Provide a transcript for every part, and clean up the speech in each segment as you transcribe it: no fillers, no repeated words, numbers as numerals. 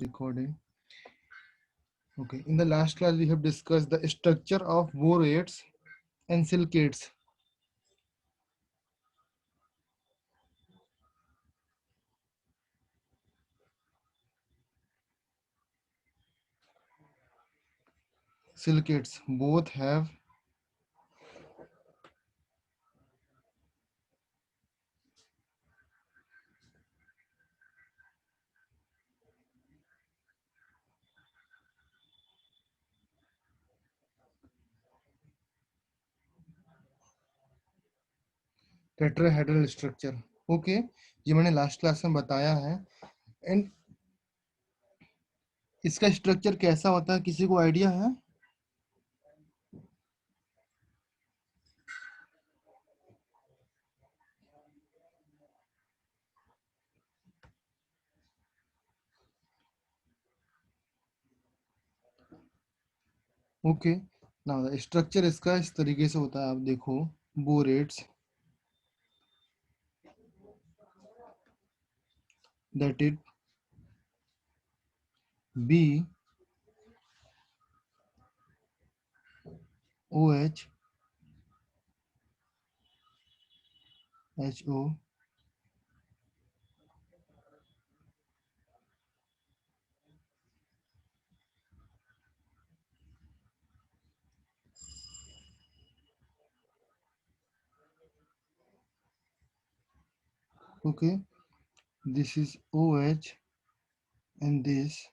recording. Okay, in the last class we have discussed the structure of borates and silicates. Silicates both have tetrahedral structure. Okay, ये मैंने last class में बताया है. And इसका structure कैसा होता है, किसी को आइडिया है? ओके, नाउ स्ट्रक्चर इसका इस तरीके से होता है. आप देखो, बोरेट्स that it B OH HO okay, this is OH and this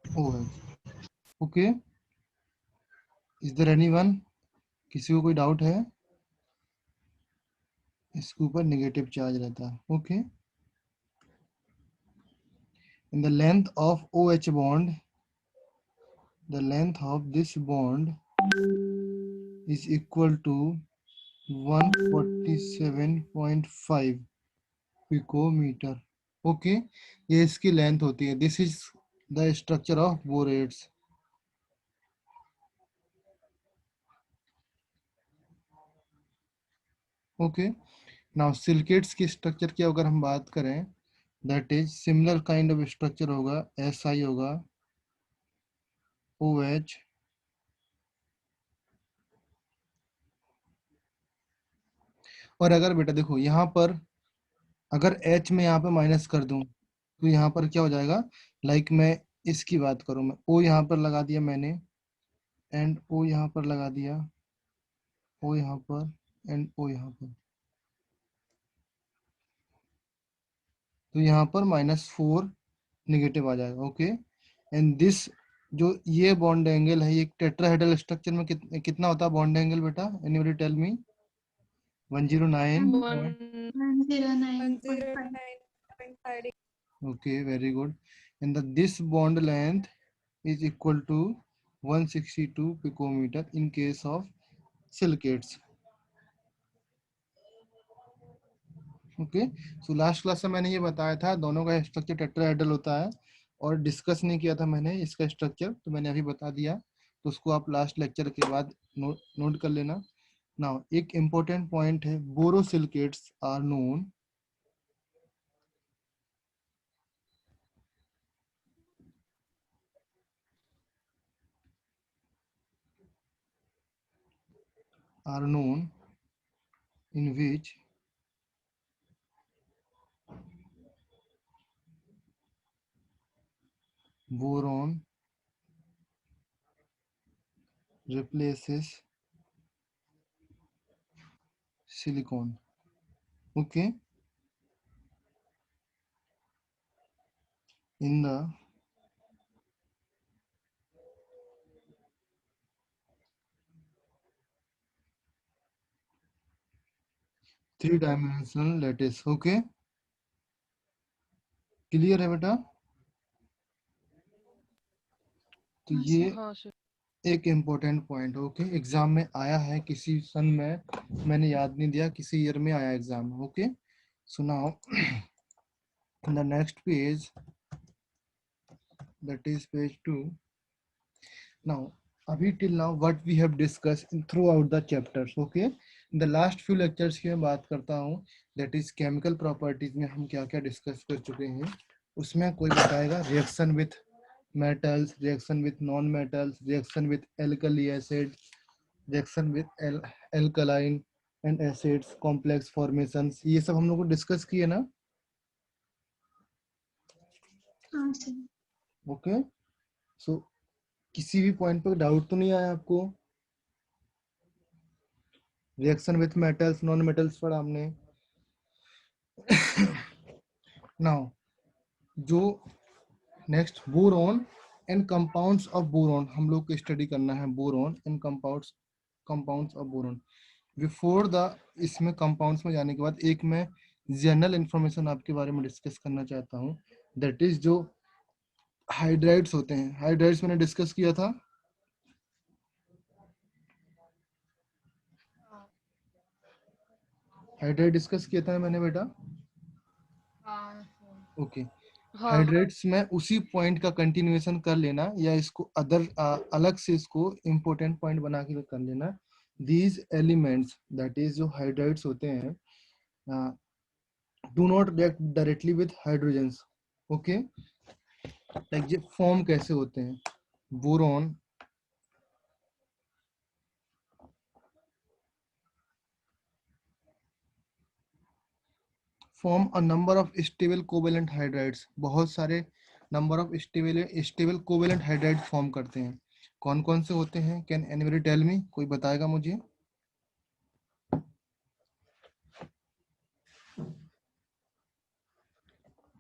OH. okay, is there anyone? किसी को कोई डाउट है? इसके ऊपर नेगेटिव चार्ज रहता है. Okay, in the length of OH bond, the length of this bond is equal to 147.5 picometer. Okay, ये इसकी लेंथ होती है. This is the structure of बोरेट्स. Okay, now silicates की स्ट्रक्चर की अगर हम बात करें, that is similar kind of structure होगा. SI होगा, OH और अगर बेटा देखो यहाँ पर अगर H में यहाँ पे माइनस कर दूं तो यहाँ पर क्या हो जाएगा. लाइक मैं इसकी बात करूं, मैं O यहाँ पर लगा दिया मैंने, एंड O यहाँ पर लगा दिया, O यहाँ पर एंड O यहाँ पर, तो यहाँ पर -4 नेगेटिव आ जाएगा. ओके, एंड दिस जो ये बॉन्ड एंगल है, ये टेट्राहेड्रल स्ट्रक्चर में कितना होता है बॉन्ड एंगल बेटा? Anybody tell me? 109. 109.5. Okay, very good. And this bond length is equal to 162 picometer in case of silicates. Okay, so last class में मैंने ये बताया था दोनों का स्ट्रक्चर टेट्राहेड्रल होता है, और डिस्कस नहीं किया था मैंने इसका स्ट्रक्चर, तो मैंने अभी बता दिया. तो उसको आप लास्ट लेक्चर के बाद नोट कर लेना. नाउ एक इम्पोर्टेंट पॉइंट है, borosilicates are known in which boron replaces silicon. Okay, in the three-dimensional lattice. Okay, clear है बेटा? तो ये एक इम्पोर्टेंट पॉइंट. ओके, एग्जाम में आया है, किसी सन में मैंने याद नहीं दिया, किसी ईयर में आया एग्जाम में. Okay, so now the next page, that is page 2. now अभी till now what we have discussed in throughout the chapters. okay, in the last few lectures की मैं बात करता हूँ, दैट इज केमिकल प्रॉपर्टीज में हम क्या क्या डिस्कस कर चुके हैं। उसमें कोई बताएगा reaction with metals, reaction with non-metals, reaction with alkali acid, reaction with alkaline and acids, complex formations, ये सब हम लोग को डिस्कस किए ना। हाँ सर। ओके, सो किसी भी पॉइंट पर डाउट तो नहीं आया आपको? Reaction with metals, non metals पढ़ा हमने। नाउ जो next boron and compounds of boron हम लोग को स्टडी करना है। Boron and compounds of boron before the, इसमें कंपाउंड्स में जाने के बाद एक मैं जनरल इंफॉर्मेशन आपके बारे में डिस्कस करना चाहता हूँ। दैट इज जो हाइड्राइड्स होते हैं, हाइड्राइड्स मैंने डिस्कस किया था। हाइड्राइड डिस्कस किया था मैंने बेटा। ओके, हाँ हाइड्रेट्स में उसी पॉइंट का कंटिन्यूएशन कर लेना या इसको अदर अलग से इसको इम्पोर्टेंट पॉइंट बना के कर लेना। दीज एलिमेंट्स दैट इज जो हाइड्राइड्स होते हैं do not react directly with hydrogens. Okay, like ये फॉर्म कैसे होते हैं। Boron form a number of stable covalent hydrides, बहुत सारे number of stable covalent hydride form करते हैं। कौन कौन से होते हैं? Can anybody tell me? कोई बताएगा मुझे?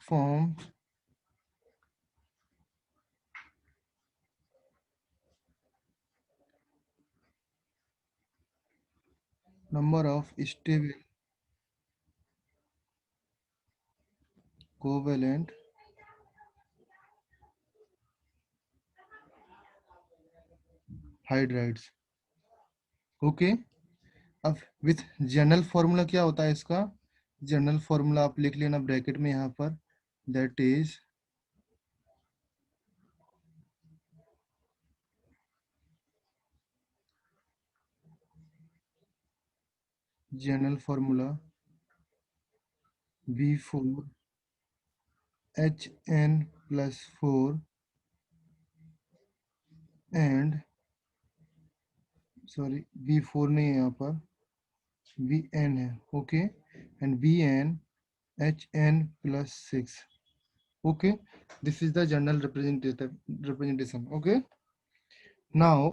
Form number of stable covalent hydrides. Okay, अब विथ जनरल फॉर्मूला क्या होता है इसका? जनरल फॉर्मूला आप लिख लेना ब्रैकेट में यहाँ पर। That is general formula B4HN+4 and sorry B4 नहीं है यहाँ पर, Bn है। Okay, and BnHN+6। Okay, this is the general representation. Okay, now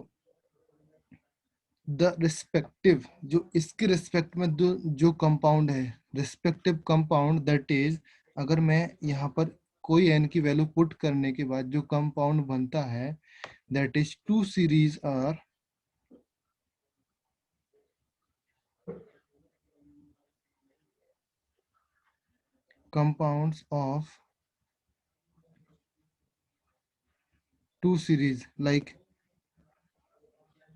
the respective, जो इसके रिस्पेक्ट में जो कंपाउंड है, रिस्पेक्टिव कंपाउंड दैट इज, अगर मैं यहाँ पर कोई n की वैल्यू पुट करने के बाद जो कंपाउंड बनता है that is two series or compounds of two series like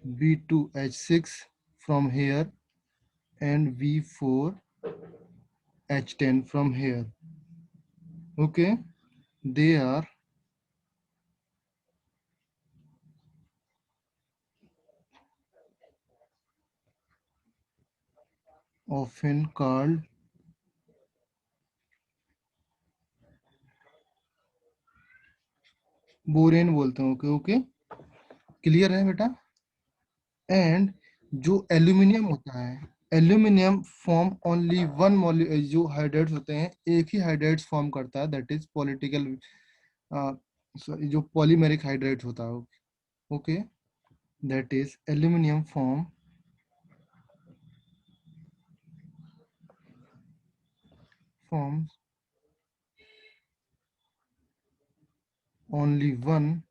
B2H6 from here and V4H10 from here. Okay, they are often called borane बोलते हैं। ओके ओके, क्लियर है बेटा? एंड जो एल्यूमिनियम होता है, aluminium form only one molecule, जो hydrides होते हैं एक ही हाइड्राइड्स फॉर्म करता है दैट इज पॉलिटिकल, जो पॉलीमेरिक हाइड्राइड्स होता है। Okay, that is aluminium forms only one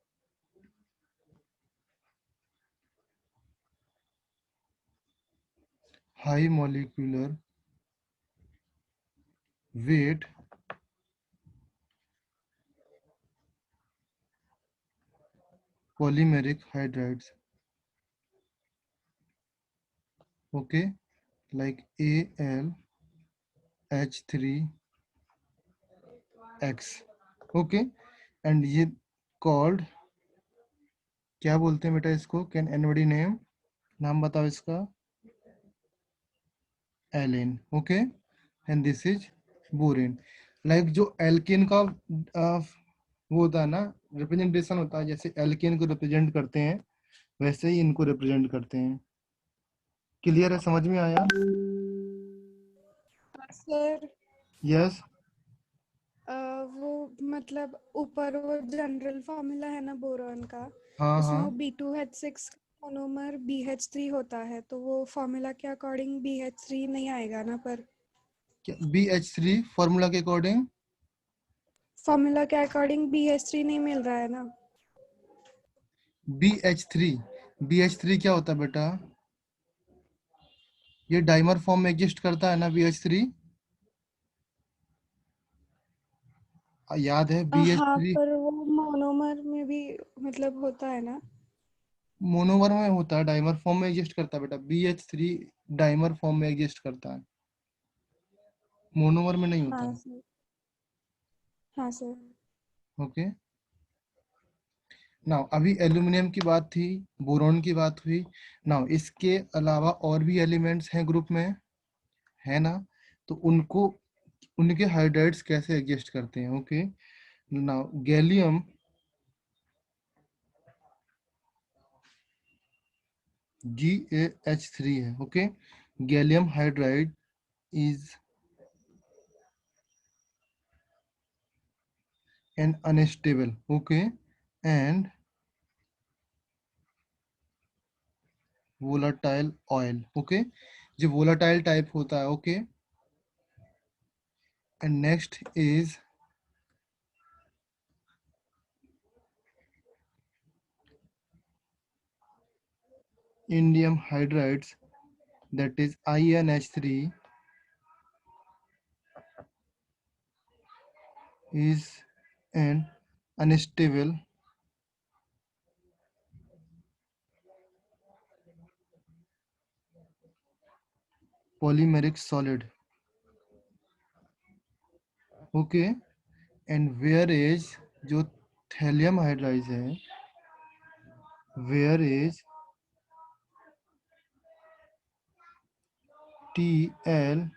high molecular weight polymeric hydrides. Okay, like AlH3X. Okay, and ये called, क्या बोलते हैं बेटा इसको? Can anybody name? नाम बताओ इसका। एलिन। Okay, and this is borane. Like जो एल्केन का वो होता है ना, रिप्रेजेंटेशन होता है, जैसे एल्केन को रिप्रेजेंट करते हैं वैसे ही इनको रिप्रेजेंट करते हैं। क्लियर है, समझ में आया? Sir yes. वो मतलब ऊपर वो जनरल फॉर्मूला है ना बोरॉन का, हाँ उसमें वो हाँ। B2H6 मोनोमर BH3 होता है, तो वो फॉर्मूला के अकॉर्डिंग BH3 नहीं आएगा ना, पर क्या BH3 फॉर्मूला के अकॉर्डिंग? फॉर्मूला के अकॉर्डिंग BH3 नहीं मिल रहा है ना। BH3 क्या होता है बेटा? ये डाइमर फॉर्म में एग्जिस्ट करता है ना BH3? याद है हाँ, BH3 पर वो मोनोमर में भी मतलब होता है ना। मोनोमर में होता है, डाइमर फॉर्म में एग्जिस्ट करता है बेटा। BH3 डाइमर फॉर्म में एग्जिस्ट करता है, मोनोमर में नहीं होता हाँ है। सर। हाँ सर। ओके। नाउ अभी एल्यूमिनियम की बात थी, बोरॉन की बात हुई। नाउ इसके अलावा और भी एलिमेंट्स हैं ग्रुप में, है ना? तो उनको, उनके हाइड्राइड्स कैसे एग्जिस्ट करते हैं? ओके। नाउ गैलियम GaH3 है। Okay. Gallium hydride is an unstable, okay, and volatile oil. Okay, जो वोलाटाइल टाइप होता है। Okay. And next is indium hydrides, that is INH3 is an unstable polymeric solid. Okay, and whereas जो thallium hydride है, whereas TLH3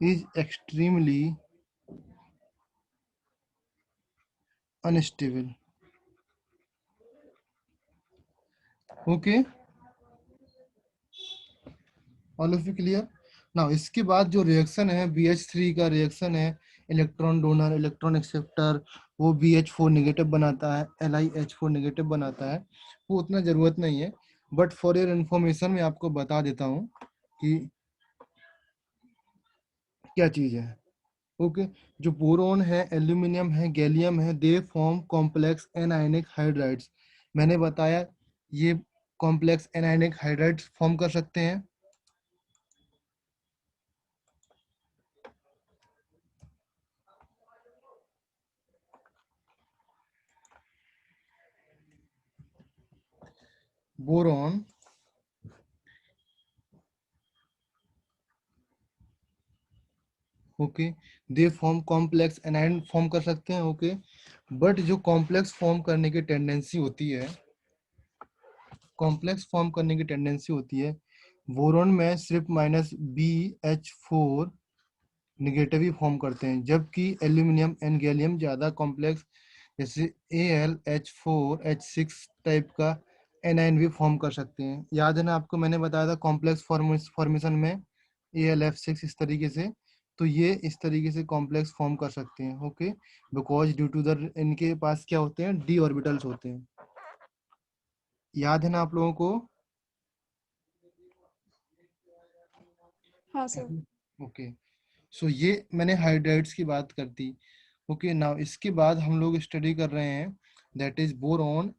is extremely unstable. Okay, all of you clear? Now इसके बाद जो reaction है BH3 का reaction है, electron donor electron acceptor, वो BH4 negative बनाता है, LiH4 नेगेटिव बनाता है। वो उतना जरूरत नहीं है, बट फॉर योर इंफॉर्मेशन मैं आपको बता देता हूँ कि क्या चीज है। ओके। जो बोरोन है, एल्यूमिनियम है, गैलियम है, they form complex anionic hydrides. मैंने बताया ये कॉम्प्लेक्स एनायनिक हाइड्राइड्स फॉर्म कर सकते हैं। Boron okay, they form complex anion form कर सकते हैं। ओके, बट जो कॉम्प्लेक्स फॉर्म करने की टेंडेंसी होती है, कॉम्प्लेक्स फॉर्म करने की टेंडेंसी होती है बोरोन में सिर्फ -BH4 निगेटिव ही फॉर्म करते हैं, जबकि एल्यूमिनियम एंड गैलियम ज्यादा कॉम्प्लेक्स जैसे AlH4H6 टाइप का एनायन भी फॉर्म कर सकते हैं। याद है ना आपको, मैंने बताया था कॉम्प्लेक्स फॉर्मेशन में AlF6 इस तरीके से, तो ये इस तरीके से कॉम्प्लेक्स फॉर्म कर सकते हैं। Okay, because due to the इनके पास क्या होते हैं, d ऑर्बिटल्स होते हैं। याद है ना आप लोगों को? हाँ सर। ओके, सो ये मैंने हाइड्राइड्स की बात कर दी। ओके, नाउ इसके बाद हम लोग स्टडी कर रहे हैं that is boron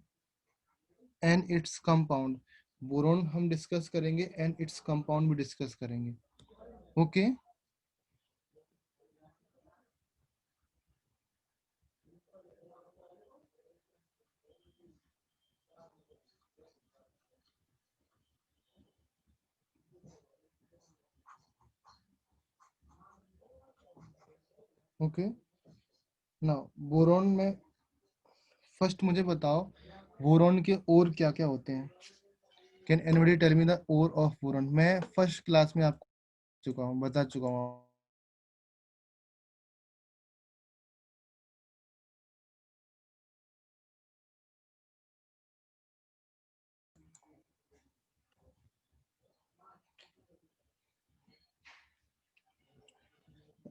and its compound. Boron हम डिस्कस करेंगे एंड इट्स कंपाउंड भी डिस्कस करेंगे। ओके। ओके, नाउ बोरॉन में फर्स्ट मुझे बताओ बोरॉन के और क्या क्या होते हैं। Can anybody tell me the ore of boron? मैं फर्स्ट क्लास में आपको बता चुका हूँ।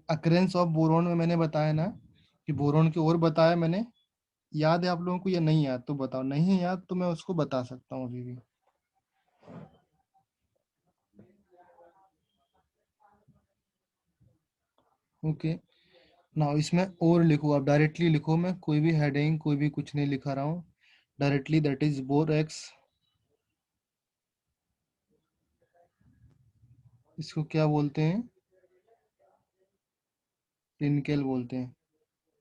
अक्रेंस ऑफ बोरोन में मैंने बताया ना कि बोरोन की और बताया मैंने। याद है आप लोगों को या नहीं याद तो बताओ, नहीं है याद तो मैं उसको बता सकता हूँ अभी भी। ओके, ना इसमें और लिखो, आप डायरेक्टली लिखो, मैं कोई भी हेडिंग कोई भी कुछ नहीं लिखा रहा हूँ, डायरेक्टली दैट इज बोरेक्स। इसको क्या बोलते हैं? टिनकेल बोलते हैं।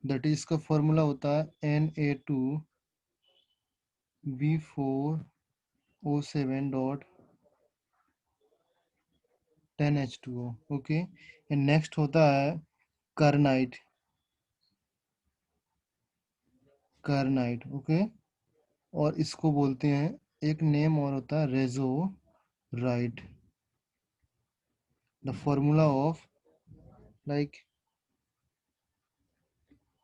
दैट इज इसका फॉर्मूला होता है Na2B4O7.10H2O। ओके, एंड नेक्स्ट होता है कार्नाइट। कार्नाइट, ओके। और इसको बोलते हैं, एक नेम और होता है rasorite. The formula of like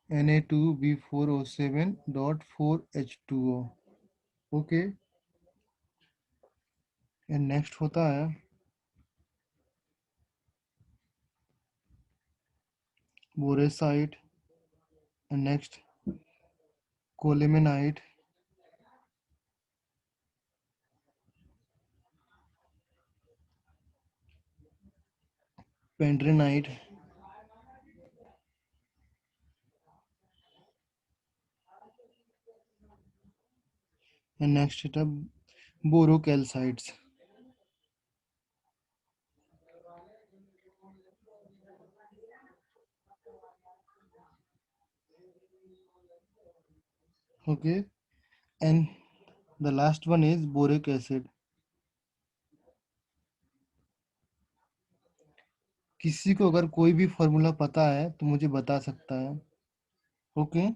Na2B4O7.4H2O। Okay, and next होता है boracite, and next colemanite, pandermite, and next है borocalcites. Okay, and the last one is boric acid. किसी को अगर कोई भी फॉर्मूला पता है तो मुझे बता सकता है। ओके,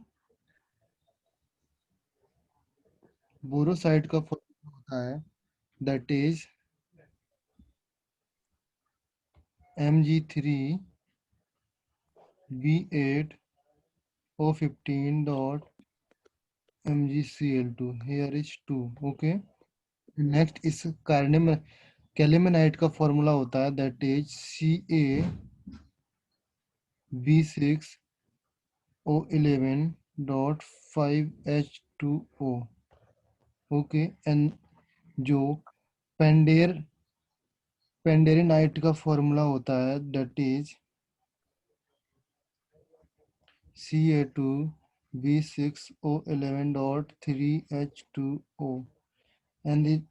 बोरोसाइड का फॉर्मूला होता है that is Mg3B8O15.MgCl2, here is 2। Okay, next इस कैलेमेनाइट का फॉर्मूला होता है that is CaB6O11.5H2O। Okay, and जो पेंडेर पेंडेरिनाइट का फॉर्मूला होता है that is Ca2B6O11.3H2O। And the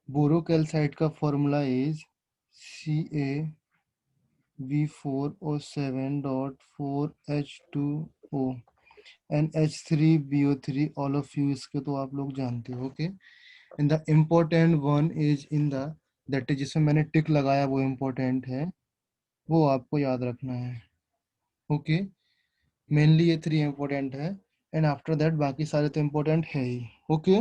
borocalcite का formula is Ca B4O7.4H2O and H3BO3, all of you इसके तो आप लोग जानते हो। Okay, in the important one is in the, that is जिसमें मैंने टिक लगाया वो इम्पोर्टेंट है, वो आपको याद रखना है। ओके, मेनली ये 3 इम्पोर्टेंट है, एंड आफ्टर दैट बाकी सारे तो इम्पोर्टेंट है ही। ओके,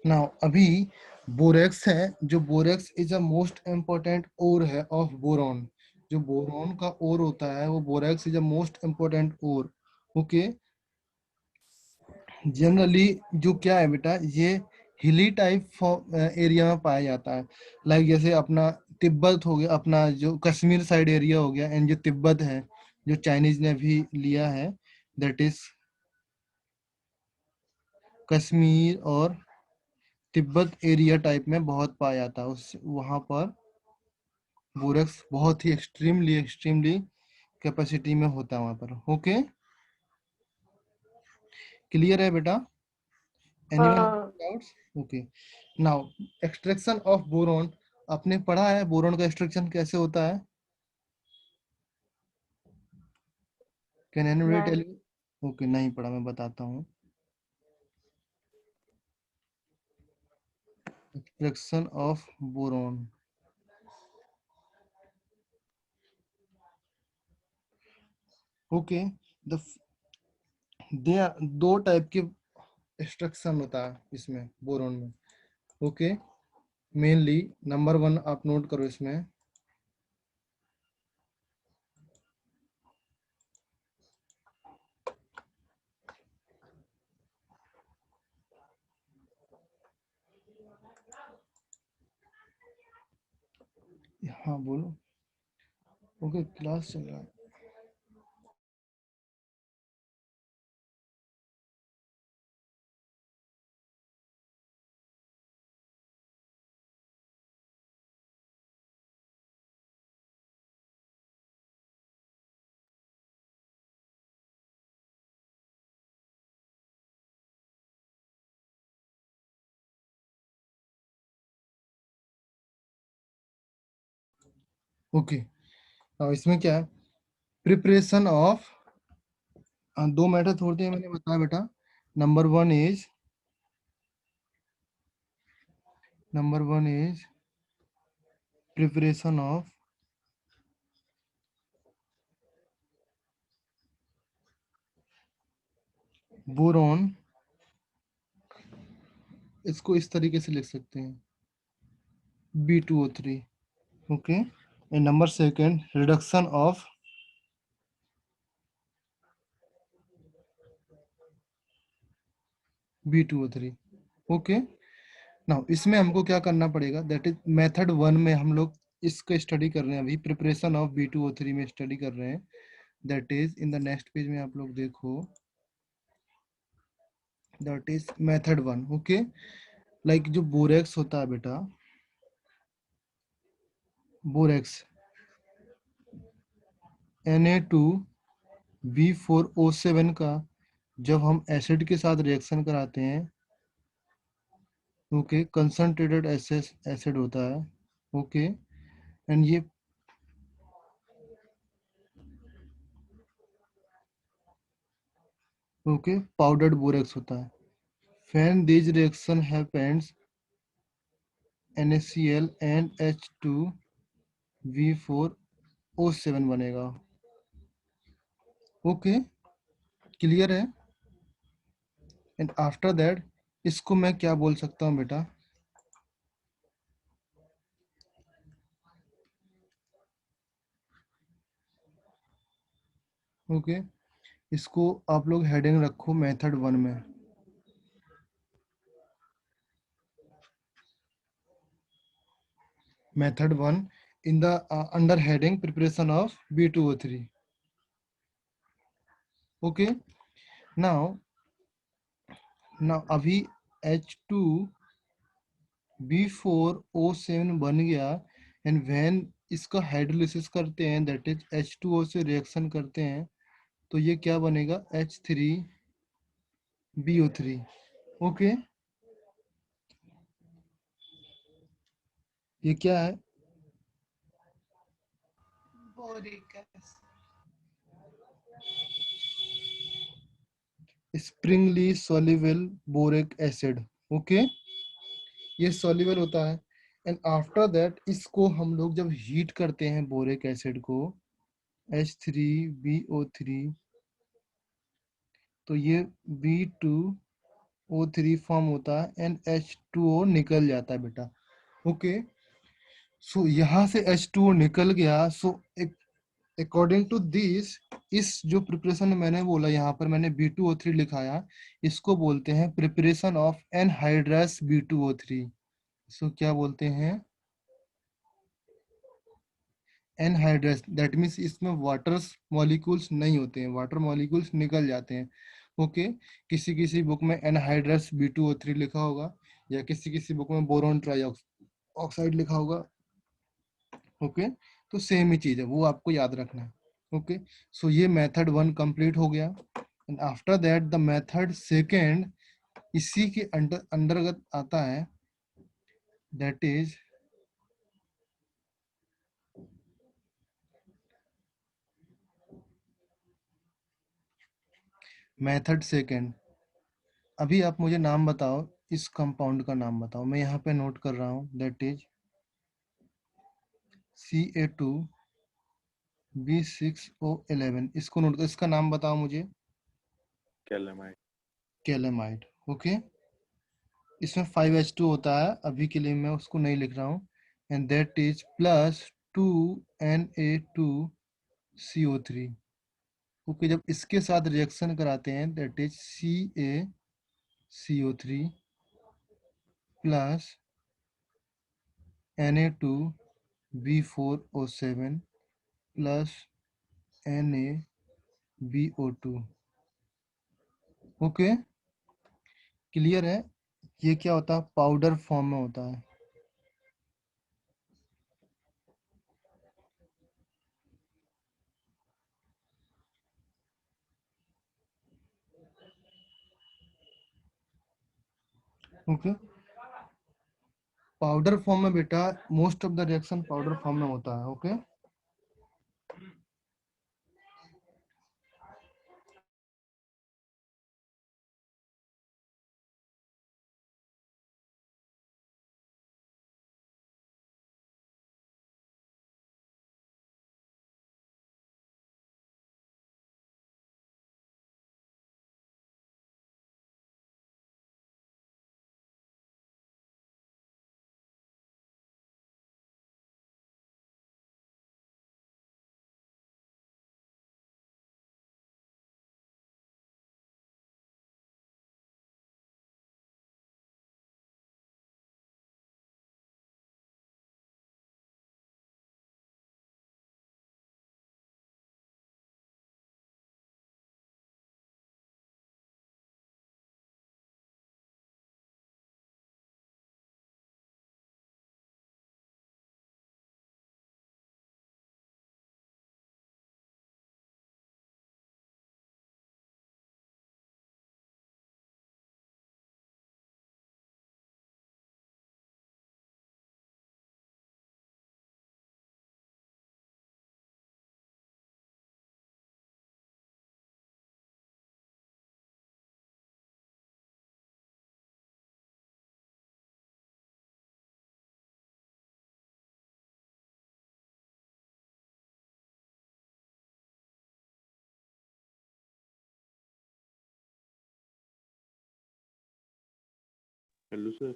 नाउ अभी बोरेक्स है, जो borax is a most important ore है ऑफ बोरॉन। जो बोरॉन का ओर होता है वो borax is a most important ore. Okay, generally जो क्या है बेटा, ये हिली टाइप एरिया में पाया जाता है। लाइक जैसे अपना तिब्बत हो गया, अपना जो कश्मीर साइड एरिया हो गया, एंड जो तिब्बत है जो चाइनीज ने भी लिया है, दैट इज कश्मीर और तिब्बत एरिया टाइप में बहुत पाया जाता है। उस वहां पर बोरेक्स बहुत ही एक्सट्रीमली एक्सट्रीमली कैपेसिटी में होता है वहां पर। ओके, क्लियर है बेटा? Anyone doubts? Okay, now extraction of boron, आपने पढ़ा है बोरॉन का एक्सट्रैक्शन कैसे होता है? कैन एनीबॉडी टेल नहीं। यू? ओके, नहीं पढ़ा, मैं बताता हूँ। Extraction of boron, okay, the they दो टाइप के एक्सट्रैक्शन होता है इसमें बोरोन में। ओके, मेनली नंबर 1 आप नोट करो इसमें। हाँ बोलो। ओके, क्लास चल रहा है। ओके, अब इसमें क्या है, प्रिपरेशन ऑफ, दो मेथड होते हैं मैंने बताया बेटा। Number one is preparation of boron. इसको इस तरीके से लिख सकते हैं, B2O3। Okay, and number second, reduction of B2O3। Okay, now इसमें हमको क्या करना पड़ेगा, दैट इज मेथड 1 में हम लोग इसको स्टडी कर रहे हैं, अभी प्रिपरेशन ऑफ B2O3 में स्टडी कर रहे हैं। That is in the next page में आप लोग देखो, that is method 1। Okay, like जो बोरेक्स होता है बेटा, बोरेक्स Na2B4O7 का जब हम एसिड के साथ रिएक्शन कराते हैं, ओके, कंसंट्रेटेड एसिड होता है। ओके, एंड ये ओके पाउडर्ड बोरेक्स होता है। When this reaction happens, NaCl and H2B4O7 बनेगा। ओके, क्लियर है? एंड आफ्टर दैट इसको मैं क्या बोल सकता हूँ बेटा, ओके, इसको आप लोग हेडिंग रखो मेथड 1 में। Method 1 in the under heading preparation of B2O3। Okay, now अभी H2B4O7 बन गया, एंड व्हेन इसका हाइड्रोलिसिस करते हैं, दैट इज H2O से रिएक्शन करते हैं, तो ये क्या बनेगा, H3BO3। ओके, ये क्या है, Sprüngli soluble boric acid. Okay, ये सॉल्युबल होता है, एंड आफ्टर दैट इसको हम लोग जब हीट करते हैं बोरिक एसिड को, H3BO3, तो ये B2O3 फॉर्म होता है एंड H2O निकल जाता है बेटा। ओके, सो यहाँ से H2O निकल गया, सो अकॉर्डिंग टू दिस, इस जो प्रिपरेशन मैंने बोला, यहाँ पर मैंने B2O3 लिखाया, इसको बोलते हैं प्रिपरेशन ऑफ एनहाइड्रस B2O3। इसको क्या बोलते हैं, एनहाइड्रस। दैट मीन्स इसमें वाटर मॉलिक्यूल्स नहीं होते हैं, वाटर मॉलिक्यूल्स निकल जाते हैं। ओके, किसी किसी बुक में एनहाइड्रस B2O3 लिखा होगा, या किसी किसी बुक में बोरोन ट्राइऑक्साइड लिखा होगा। ओके, तो सेम ही चीज है, वो आपको याद रखना है। ओके, सो ये मेथड 1 कंप्लीट हो गया, and after that the method second इसी के अंतर्गत आता है, दैट इज मेथड सेकेंड। अभी आप मुझे नाम बताओ, इस कंपाउंड का नाम बताओ, मैं यहाँ पे नोट कर रहा हूँ, दैट इज Ca2B6O11। इसको नोट, इसका नाम बताओ मुझे। कैलेमाइड। कैलेमाइड। ओके, इसमें 5H2 होता है, अभी के लिए मैं उसको नहीं लिख रहा हूँ, and that is plus 2Na2CO3। Okay, जब इसके साथ रिएक्शन कराते हैं that is CaCO3 plus Na2B4O7 plus NaBO2। Okay, clear है? ये क्या होता है, पाउडर फॉर्म में होता है। ओके, पाउडर फॉर्म में बेटा most of the reaction powder form में होता है। Okay, hello sir.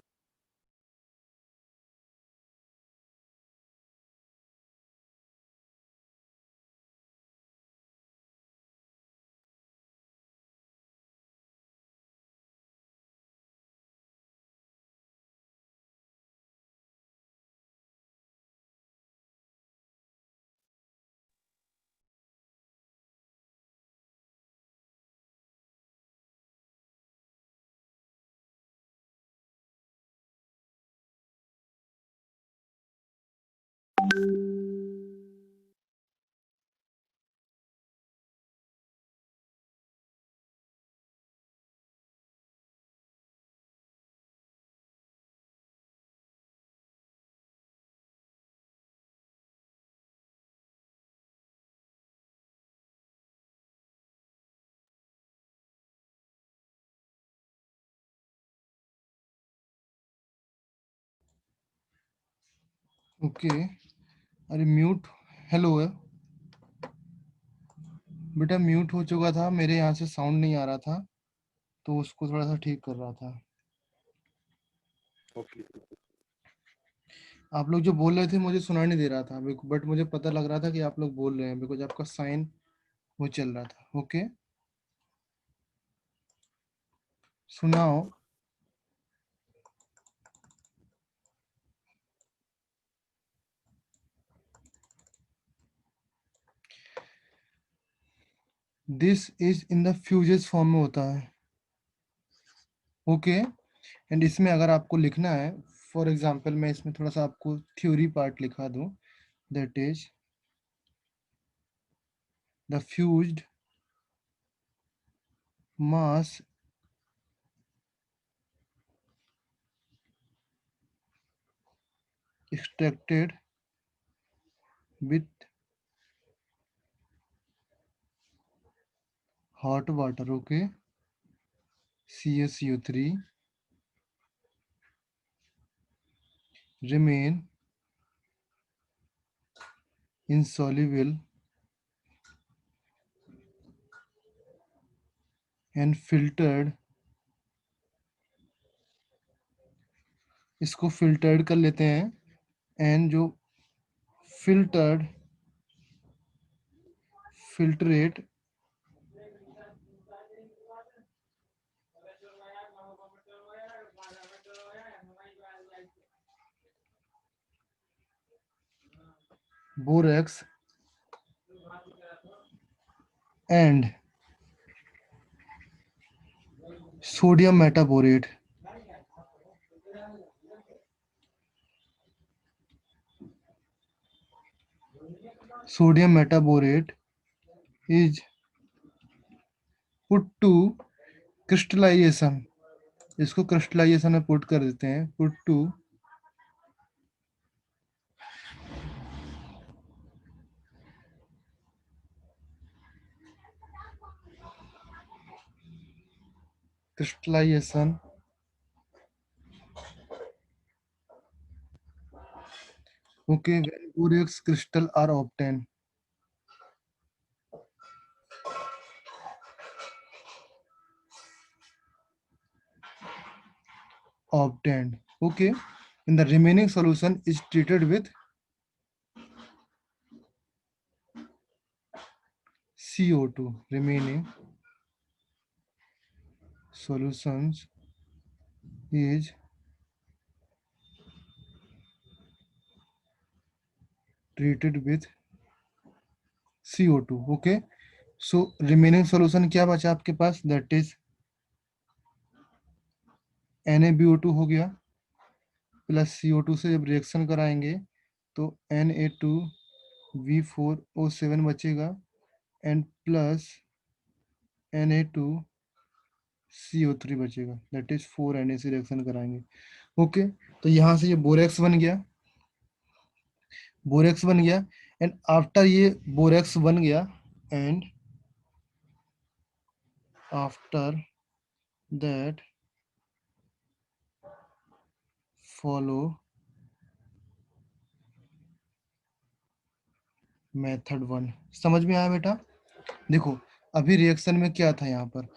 ओके, अरे म्यूट, हेलो है बेटा, म्यूट हो चुका था, मेरे यहाँ से साउंड नहीं आ रहा था, तो उसको थोड़ा सा ठीक कर रहा था। ओके। आप लोग जो बोल रहे थे मुझे सुनाई नहीं दे रहा था, बट मुझे पता लग रहा था कि आप लोग बोल रहे हैं, बिकॉज आपका साइन वो चल रहा था। ओके, सुनाओ। This is in the fuses form में होता है। ओके, एंड इसमें अगर आपको लिखना है, फॉर एग्जांपल मैं इसमें थोड़ा सा आपको थ्योरी पार्ट लिखा दूं, that is the fused mass extracted with hot water, okay, CaCO3 remain insoluble and filtered इसको फिल्टर्ड कर लेते हैं, एंड जो filtered filtrate borax and sodium metaborate is put to crystallization. इसको क्रिस्टलाइजेशन में पुट कर देते हैं, put to crystallization okay when borax crystal are obtained okay, and the remaining solution is treated with CO2. Remaining solutions is treated with CO2 okay. So remaining solution क्या बचा आपके पास, that is NaBO2 हो गया, plus CO2 से जब reaction कराएंगे तो Na2V4O7 बचेगा, एंड प्लस Na2CO3 बचेगा, दैट इज 4 Na से रिएक्शन कराएंगे ओके। तो यहाँ से ये बोरेक्स बन गया, बोरेक्स बन गया, एंड आफ्टर ये बोरेक्स बन गया, and after that follow method 1। समझ में आया बेटा? देखो अभी रिएक्शन में क्या था, यहाँ पर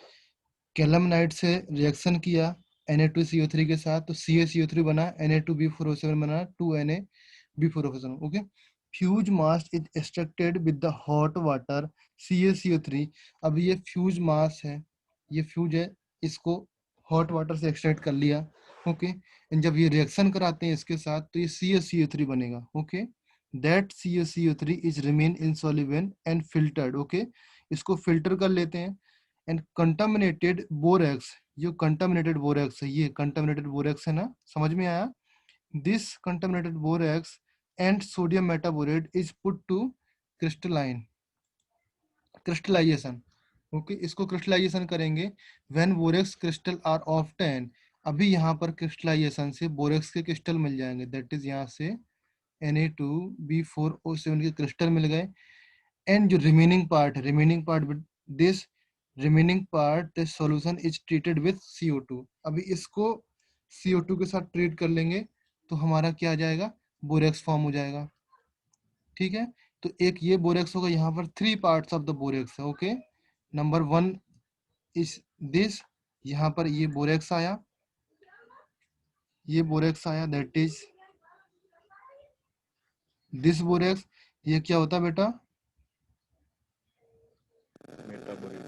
कैलमनाइट से रिएक्शन किया Na2CO3 के साथ, तो CaCO3 बना, Na2B4O7 बना, 2NaB4O7 okay. Fuse mass is extracted with the hot water CaCO3। अब ये फ्यूज मास है, ये फ्यूज है, इसको हॉट वाटर से एक्सट्रैक्ट कर लिया ओके। एंड जब ये रिएक्शन कराते हैं इसके साथ तो ये CaCO3 बनेगा okay. That CaCO3 is remain insoluble and filtered okay. इसको फिल्टर कर लेते हैं, एंड कंटामिनेटेड बोरेक्स, जो कंटामिनेटेड बोरेक्स है, ये कंटामिनेटेड बोरेक्स है ना, समझ में आया? This contaminated borax and sodium metaborate is put to crystallization okay. इसको क्रिस्टलाइजेशन करेंगे when borax crystal are obtain. अभी यहाँ पर क्रिस्टलाइजेशन से बोरेक्स के क्रिस्टल मिल जाएंगे, दैट इज यहाँ से Na2B4O7 के क्रिस्टल मिल गए, एंड जो रिमेनिंग पार्ट है, remaining part the solution is treated with CO2। अभी इसको CO2 के साथ ट्रीट कर लेंगे तो हमारा क्या आ जाएगा, बोरेक्स फॉर्म हो जाएगा, ठीक है। तो एक ये बोरेक्स होगा, यहाँ पर 3 पार्ट्स ऑफ द बोरेक्स है ओके। नंबर 1 इज दिस, यहाँ पर ये बोरेक्स आया, दैट इज दिस बोरेक्स। ये क्या होता है बेटा, मेटाबोरेट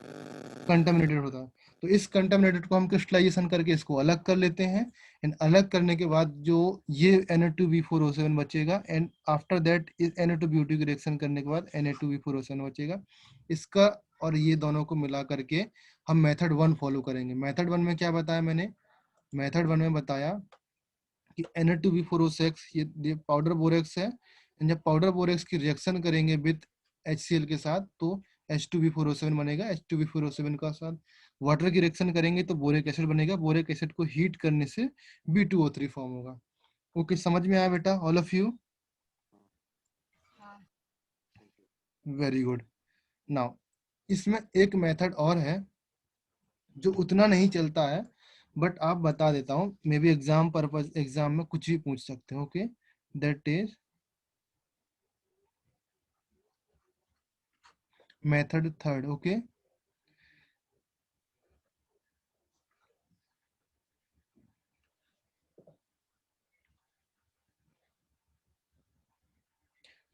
कंटामिनेटेड होता है। तो इस कंटामिनेटेड को हम क्रिस्टलाइजेशन करके इसको अलग कर लेते हैं, एंड अलग करने के बाद जो ये Na2B4O7 बचेगा, एंड आफ्टर दैट इस Na2BO2 की रिएक्शन करने के बाद Na2B4O7 बचेगा। इसका और ये दोनों को मिला करके हम मेथड 1 फॉलो करेंगे। मेथड 1 में क्या बताया मैंने, मेथड 1 में बताया कि Na2B4O6 ये पाउडर बोरेक्स है, एंड जब पाउडर बोरेक्स की रिएक्शन करेंगे विद HCl के साथ तो H2B4O7 बनेगा। H2B4O7 का साथ वाटर की रिएक्शन करेंगे तो बोरिक एसिड बनेगा, बोरिक एसिड को हीट करने से B2O3 फॉर्म होगा ओके। समझ में आया बेटा all of you? Very good. Now इसमें एक मेथड और है जो उतना नहीं चलता है, बट आप बता देता हूँ, may be exam purpose, exam में कुछ भी पूछ सकते हो okay. That is method 3 okay.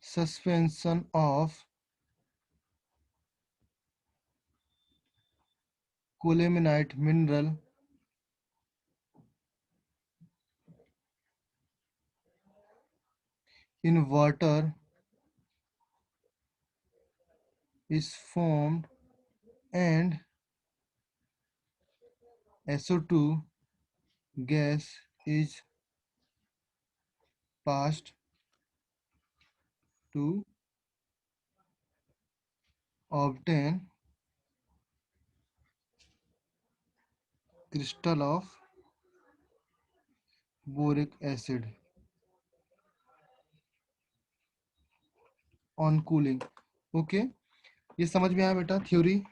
suspension of colemanite mineral in water is formed and SO2 gas is passed to obtain crystal of boric acid on cooling. Okay ये समझ में आया बेटा थ्योरी?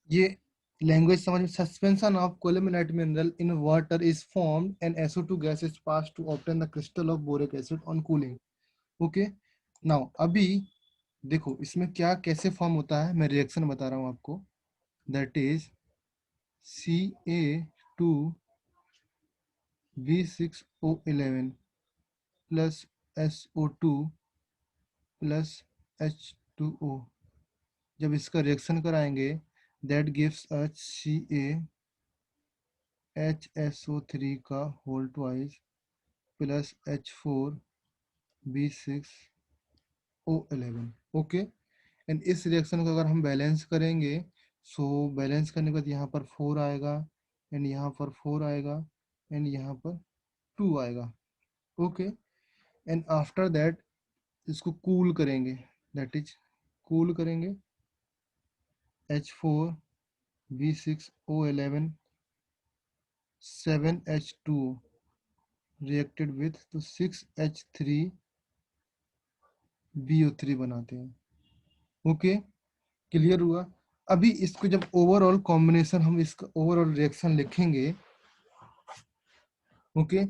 ये लैंग्वेज समझ में, suspension of colemanite mineral in water is formed and SO2 gas is pass to obtain the crystal of boric acid on cooling. Okay now अभी देखो इसमें क्या कैसे फॉर्म होता है, मैं रिएक्शन बता रहा हूँ आपको. That is Ca2B6O11 plus SO2 plus H2O. जब इसका रिएक्शन कराएंगे दैट गिव्स अस CaHSO3 का whole twice plus H4B6O11. Okay and इस रिएक्शन को अगर हम बैलेंस करेंगे, सो बैलेंस करने के बाद यहाँ पर 4 आएगा एंड यहाँ पर 4 आएगा एंड यहाँ पर 2 आएगा. ओके एंड आफ्टर दैट इसको कूल करेंगे, दैट इज कूल करेंगे H4B6O11 7H2 reacted with तो 6H3BO3 बनाते हैं. ओके क्लियर हुआ? अभी इसको जब ओवरऑल कॉम्बिनेशन हम इसका ओवरऑल रिएक्शन लिखेंगे, ओके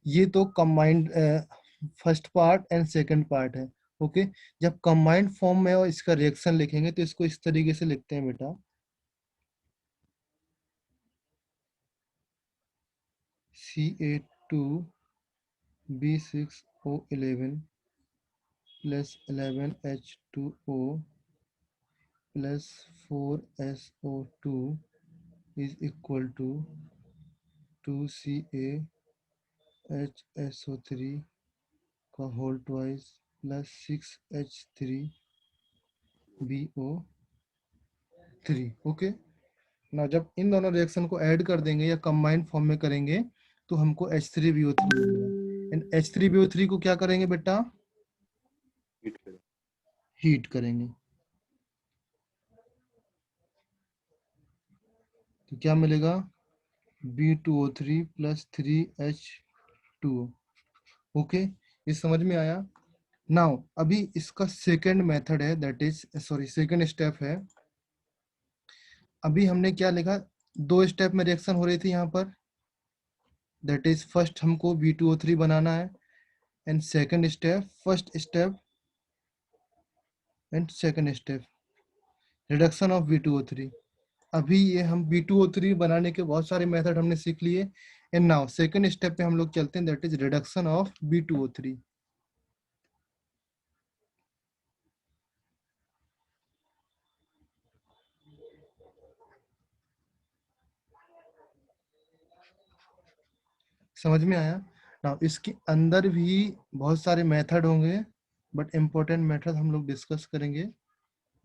ये तो combined first part and second part है. ओके जब कंबाइंड फॉर्म में और इसका रिएक्शन लिखेंगे तो इसको इस तरीके से लिखते हैं बेटा, Ca2B6O11 plus 11H2O plus 4SO2 is equal to 2CaHSO3 का whole twice plus 6H3BO3. Okay ना जब इन दोनों रिएक्शन को ऐड कर देंगे या कंबाइंड फॉर्म में करेंगे तो हमको H3BO3 मिलेगा. एंड H3BO3 को क्या करेंगे बेटा? हीट करें. हीट करेंगे तो क्या मिलेगा? B2O3 plus 3H2O. ओके ये समझ में आया? नाउ अभी इसका सेकंड मेथड है, that is sorry second step है. अभी हमने क्या लिखा, 2 स्टेप में रिएक्शन हो रही थी यहाँ पर, दैट इज फर्स्ट हमको B2O3 बनाना है and second step, first step and second step reduction of B2O3. अभी ये हम B2O3 बनाने के बहुत सारे मेथड हमने सीख लिए एंड नाउ सेकंड स्टेप पे हम लोग चलते हैं, that is reduction of B2O3. समझ में आया? नाउ इसके अंदर भी बहुत सारे मेथड होंगे बट इम्पोर्टेंट मेथड हम लोग डिस्कस करेंगे,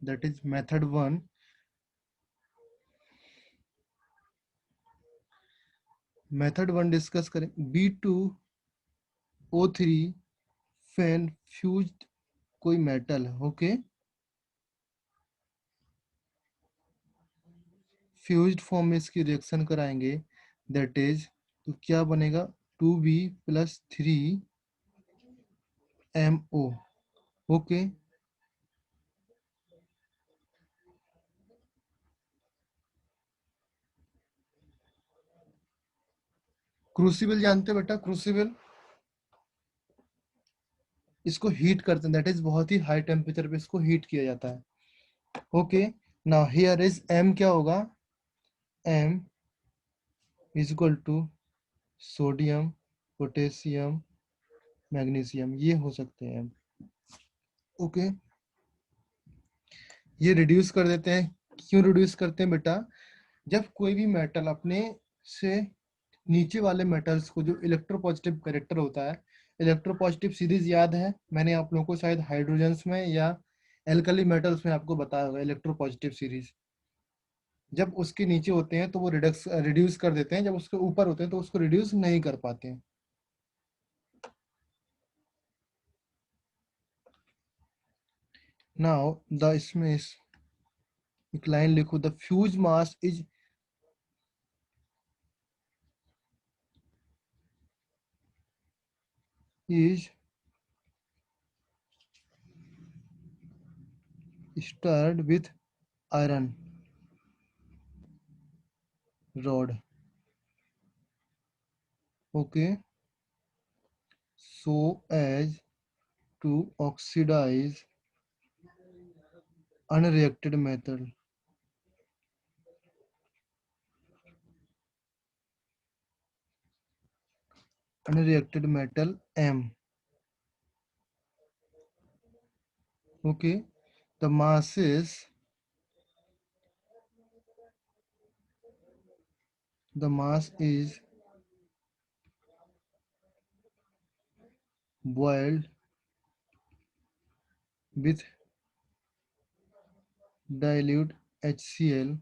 that is method 1. Method 1 discuss करें. B2O3 फैन फ्यूज्ड कोई मेटल है, ओके फ्यूज्ड फॉर्म में इसकी रिएक्शन कराएंगे, दैट इज तो क्या बनेगा? 2B plus 3MO. Okay crucible जानते हो बेटा? क्रूसिबल इसको हीट करते हैं, दैट इज बहुत ही हाई टेम्परेचर पे इसको हीट किया जाता है. Okay now here is M क्या होगा? M is equal to sodium, potassium, magnesium, ये हो सकते हैं। ओके, ये रिड्यूस कर देते हैं। क्यों रिड्यूस करते हैं बेटा? जब कोई भी मेटल अपने से नीचे वाले मेटल्स को, जो इलेक्ट्रोपॉजिटिव कैरेक्टर होता है, इलेक्ट्रोपॉजिटिव सीरीज याद है, मैंने आप लोगों को शायद हाइड्रोजन्स में या एल्कली मेटल्स में आपको बताया होगा इलेक्ट्रोपॉजिटिव सीरीज। जब उसके नीचे होते हैं तो वो रिड्यूस कर देते हैं, जब उसके ऊपर होते हैं तो उसको रिड्यूस नहीं कर पाते हैं। नाउ द इसमें एक लाइन लिखो, the fuse mass is stirred with iron rod. Okay, so as to oxidize unreacted metal. Unreacted metal M. Okay, the mass is boiled with dilute HCl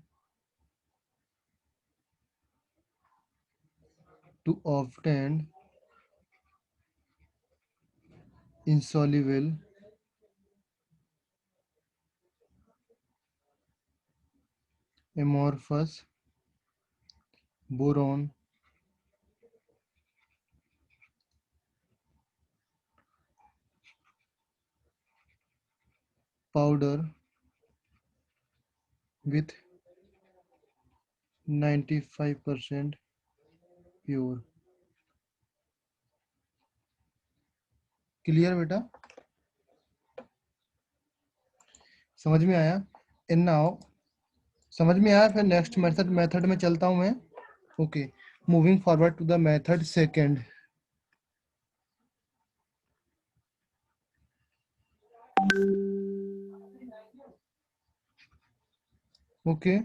to obtain insoluble amorphous boron powder with 95% pure. Clear बेटा? समझ में आया? In now समझ में आया? फिर next method में चलता हूं मैं। Okay, moving forward to the method second. Okay,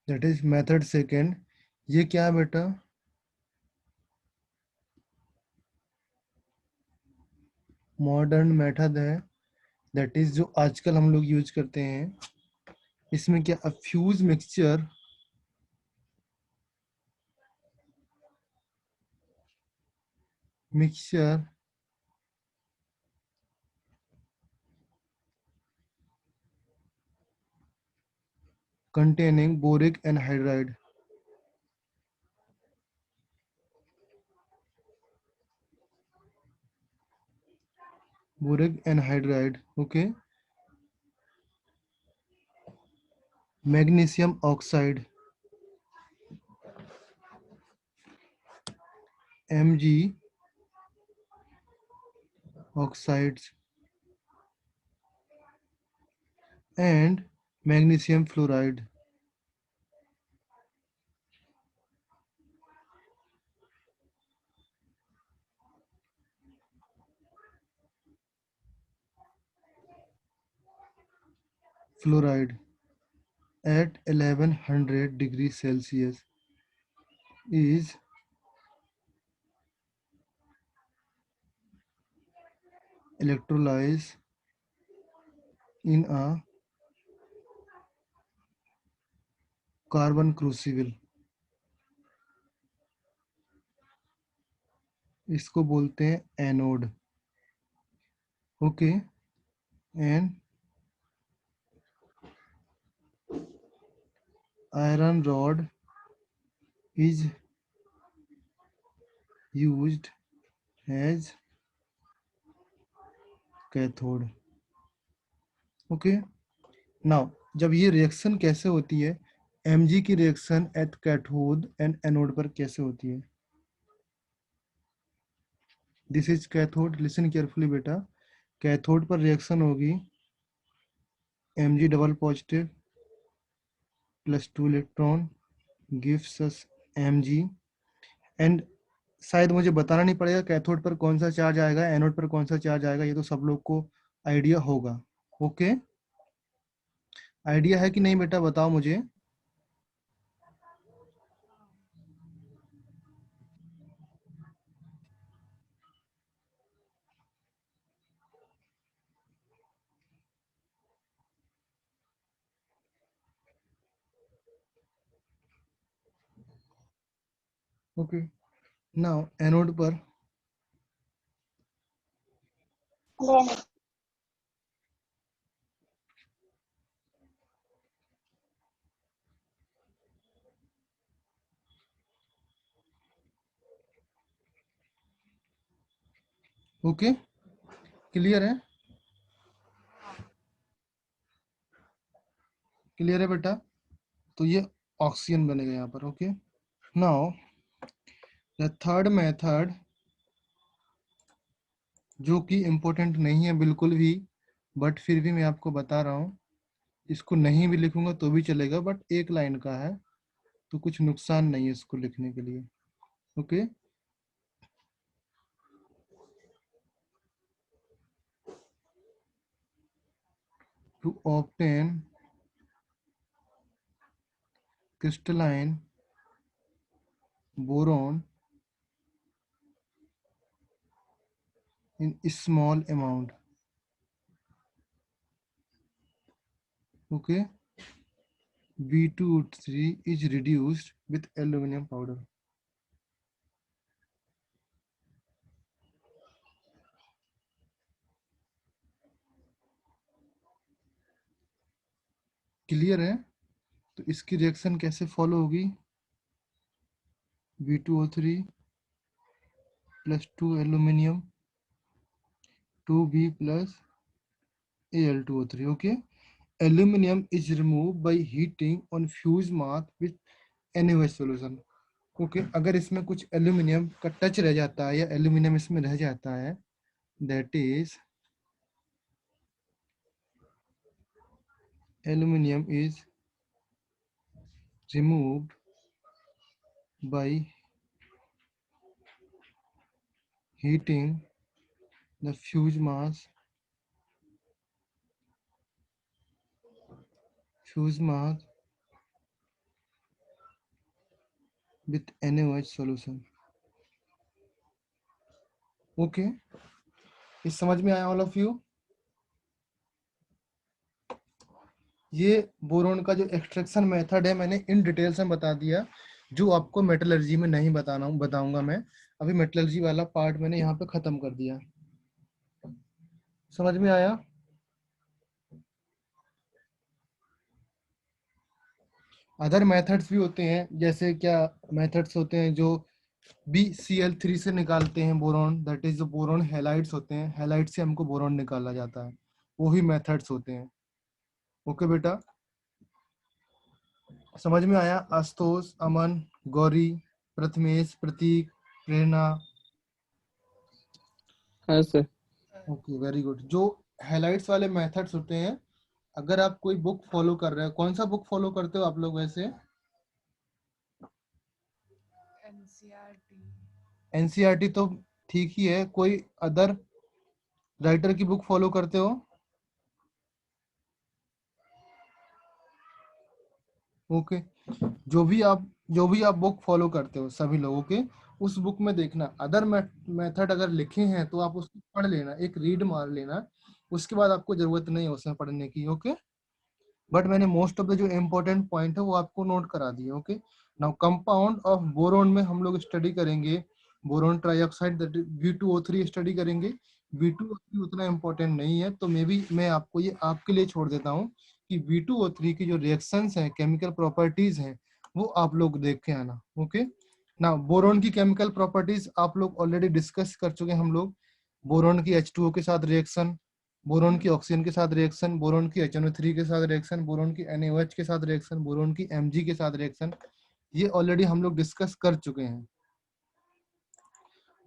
that is method second. ये क्या है बेटा? मॉडर्न मेथड है, दैट इज जो आजकल हम लोग यूज करते हैं। इसमें क्या, a fuse mixture containing boric anhydride. Boric anhydride, okay. Magnesium oxide, Mg oxides, and magnesium fluoride. Fluoride at 1100 degrees Celsius is electrolyzed in a carbon crucible. इसको बोलते हैं anode. Okay, and iron rod is used as cathode. Okay, now जब ये reaction कैसे होती है, Mg की reaction at cathode and anode पर कैसे होती है? This is cathode, listen carefully बेटा। कैथोड पर रिएक्शन होगी Mg double positive plus 2 electron gives us Mg, and शायद मुझे बताना नहीं पड़ेगा कैथोड पर कौन सा चार्ज आएगा, एनोड पर कौन सा चार्ज आएगा, ये तो सब लोग को आइडिया होगा। ओके, आइडिया है कि नहीं बेटा, बताओ मुझे। ओके, नाउ एनोड पर ओके, क्लियर है, क्लियर है बेटा। तो ये ऑक्सीजन बनेगा यहाँ पर। Okay, now the third method, जो कि इम्पोर्टेंट नहीं है बिल्कुल भी, बट फिर भी मैं आपको बता रहा हूँ, इसको नहीं भी लिखूंगा तो भी चलेगा, बट एक लाइन का है तो कुछ नुकसान नहीं है इसको लिखने के लिए। Okay, to obtain crystalline boron in small amount. Okay, B2O3 is reduced with aluminum powder. Clear है? तो इसकी रिएक्शन कैसे फॉलो होगी? B2O3 plus 2 aluminium 2B plus Al2O3. Okay, aluminum is removed by heating on fused mass with NaOH solution. Okay, अगर इसमें कुछ aluminium का touch रह जाता है या एल्यूमिनियम इसमें रह जाता है, that is aluminum is removed by heating the fuse mass with NaOH solution. Okay, इस समझ में आया ऑल ऑफ यू? ये बोरोन का जो एक्सट्रैक्शन मेथड है मैंने इन डिटेल्स में बता दिया, जो आपको मेटलर्जी में नहीं बताऊंगा मैं। अभी मेटलर्जी वाला पार्ट मैंने यहाँ पे खत्म कर दिया। समझ में आया? अदर मेथड्स भी होते हैं, जैसे क्या मेथड्स होते हैं जो BCl3 से निकालते हैं बोरोन, दैट इज जो बोरोन हैलाइड्स होते हैं, हैलाइड से हमको बोरोन निकाला जाता है, वो भी मेथड्स होते हैं। ओके बेटा, समझ में आया? आशुतोष, अमन, गौरी, प्रथमेश, प्रतीक, प्रेरणा? हाँ सर। Okay, very good. जो हाइलाइट्स वाले मेथड्स होते हैं, अगर आप कोई बुक फॉलो कर रहे हो, कौन सा बुक फॉलो करते हो आप लोग वैसे? एनसीईआरटी तो ठीक ही है, कोई अदर राइटर की बुक फॉलो करते हो? ओके, जो भी आप बुक फॉलो करते हो सभी लोगों के, उस बुक में देखना अदर मेथड अगर लिखे हैं तो आप उसको पढ़ लेना, एक रीड मार लेना, उसके बाद आपको जरूरत नहीं है उसमें पढ़ने की। ओके, बट मैंने मोस्ट ऑफ द जो इम्पोर्टेंट पॉइंट है वो आपको नोट करा दिए। Okay, now compound of boron में हम लोग स्टडी करेंगे boron trioxide, that is B2O3 study करेंगे। B2O3 उतना इम्पोर्टेंट नहीं है, तो मे बी मैं आपको ये आपके लिए छोड़ देता हूँ कि B2O3 की जो रिएक्शंस हैं, केमिकल प्रॉपर्टीज हैं, वो आप लोग देख के आना। ओके, नाउ बोरोन की केमिकल प्रॉपर्टीज आप लोग ऑलरेडी डिस्कस कर चुके हैं हम लोग। बोरोन की H2O के साथ रिएक्शन, बोरोन की ऑक्सीजन के साथ रिएक्शन, बोरोन की HNO3 के साथ रिएक्शन, बोरोन की NaOH के साथ रिएक्शन, बोरोन की Mg के साथ रिएक्शन, ये ऑलरेडी हम लोग डिस्कस कर चुके हैं।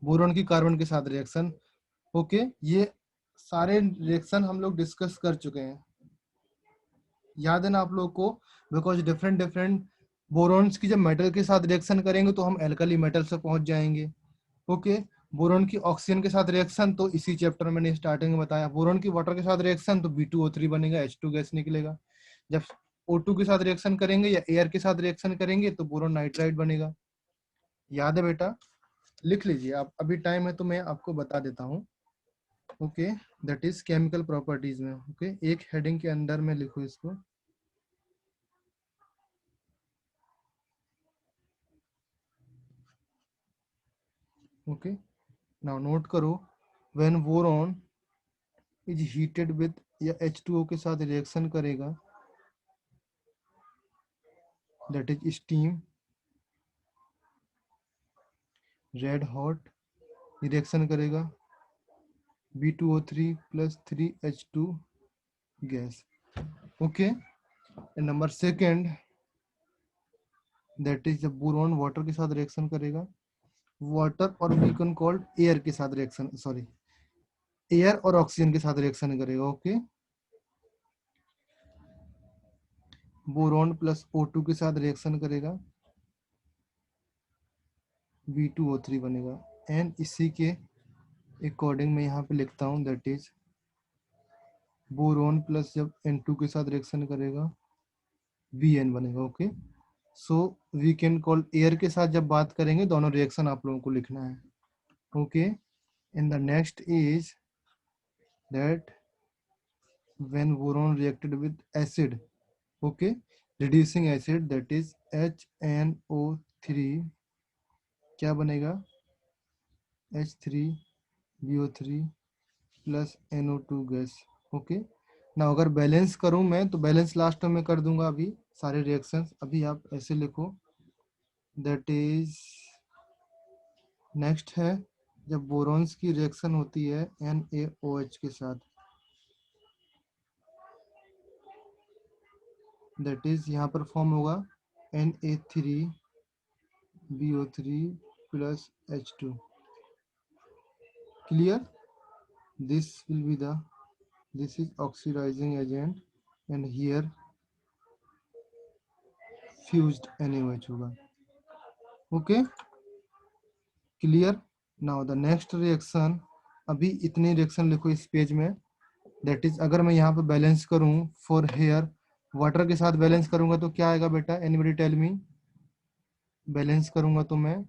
बोरोन की कार्बन के साथ रिएक्शन, ओके, ये सारे रिएक्शन हम लोग डिस्कस कर चुके हैं, याद है ना आप लोग को? बिकॉज डिफरेंट डिफरेंट बोरोन्स की जब मेटल के साथ रिएक्शन करेंगे तो हम एल्कली मेटल से पहुंच जाएंगे। ओके, बोरोन की ऑक्सीजन के साथ रिएक्शन तो इसी चैप्टर में मैंने स्टार्टिंग में बताया। बोरोन की वाटर के साथ रिएक्शन तो B2O3 बनेगा, H2 गैस निकलेगा। जब O2 के साथ रिएक्शन करेंगे या एयर के साथ रिएक्शन करेंगे तो बोरोन नाइट्राइड बनेगा। याद है बेटा? लिख लीजिए आप, अभी टाइम है तो मैं आपको बता देता हूँ। Okay, that is chemical properties में। ओके, एक हेडिंग के अंदर में लिखो इसको। ओके, नाउ नोट करो, when boron is heated with या H2O के साथ रिएक्शन करेगा, that is steam, red hot reaction करेगा, B2O3 plus 3H2 gas. Okay, number second, that is जब बोरॉन वाटर के साथ रिएक्शन करेगा, वाटर और वी कैन कॉल्ड एयर के साथ रिएक्शन, सॉरी, एयर और ऑक्सीजन के साथ रिएक्शन करेगा। ओके, बोरॉन प्लस O2 के साथ रिएक्शन करेगा, B2O3 बनेगा। एंड इसी के अकॉर्डिंग मैं यहाँ पे लिखता हूँ, दैट इज बोरॉन प्लस जब N2 के साथ रिएक्शन करेगा Bn बनेगा। Okay, so we can call air के साथ जब बात करेंगे दोनों रिएक्शन आप लोगों को लिखना है। Okay, and the next is that when boron reacted with acid, okay, reducing acid, that is HNO3 क्या बनेगा, H3BO3 plus NO2 gas. Okay, ना अगर बैलेंस करूं मैं तो बैलेंस लास्ट में कर दूंगा, अभी सारे रिएक्शंस अभी आप ऐसे लिखो, दैट इज नेक्स्ट है जब बोरॉन्स की रिएक्शन होती है NaOH के साथ, दैट इज यहाँ पर फॉर्म होगा Na3BO3 plus H2। Clear? This will be the, this is oxidizing agent and here fused NaOH होगा। Okay, clear? Now the next reaction, अभी इतनी रिएक्शन लिखो इस पेज में, दैट इज अगर मैं यहाँ पे बैलेंस करूँ फॉर हेयर, वाटर के साथ बैलेंस करूंगा तो क्या आएगा बेटा? Anybody tell me? बैलेंस करूंगा तो मैं,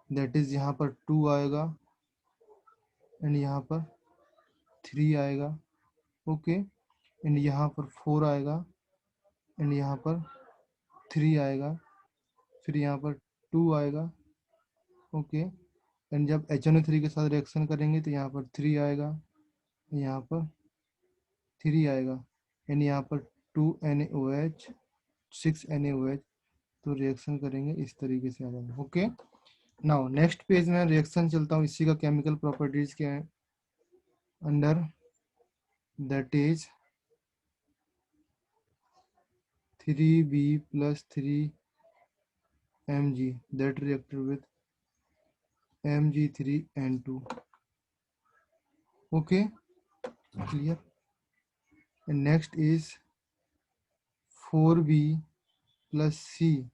दैट इज यहाँ पर 2 आएगा एंड यहाँ पर 3 आएगा। ओके, एंड यहाँ पर 4 आएगा एंड यहाँ पर 3 आएगा, फिर यहाँ पर 2 आएगा। ओके, एंड जब HNO3 के साथ रिएक्शन करेंगे तो यहाँ पर 3 आएगा, यहाँ पर 3 आएगा एंड यहाँ पर 2 NaOH 6 NaOH, तो रिएक्शन करेंगे इस तरीके से आ जाएगा। ओके, नाउ नेक्स्ट पेज में रिएक्शन चलता हूँ इसी का केमिकल प्रॉपर्टीज के under, that is 3B plus 3Mg that reacted with Mg3N2। okay, clear? And next is 4B plus C,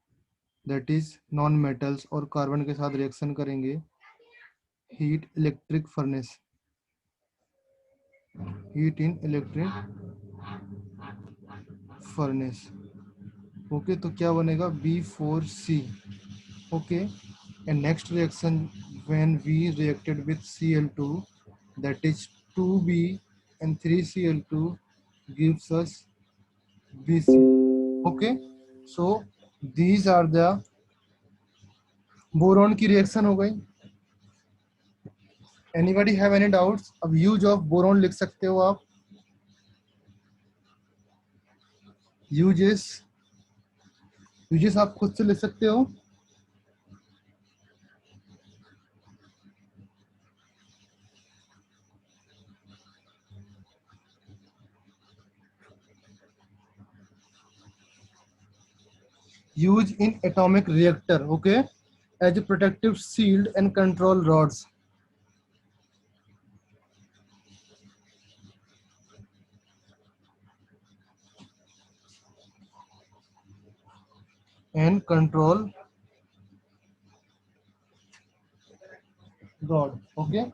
that is non metals और कार्बन के साथ रिएक्शन करेंगे, heat electric furnace, heat in electric furnace. Okay, तो क्या बनेगा? B4C। Okay, and next reaction when we reacted with Cl2, that is 2B and 3Cl2 gives us Bc। okay, so these are the boron की reaction हो गई। Anybody have any doubts? अब use of boron लिख सकते हो आप, uses, uses आप खुद से लिख सकते हो। used in atomic reactor, okay, as a protective shield and control rods. And control rod, okay.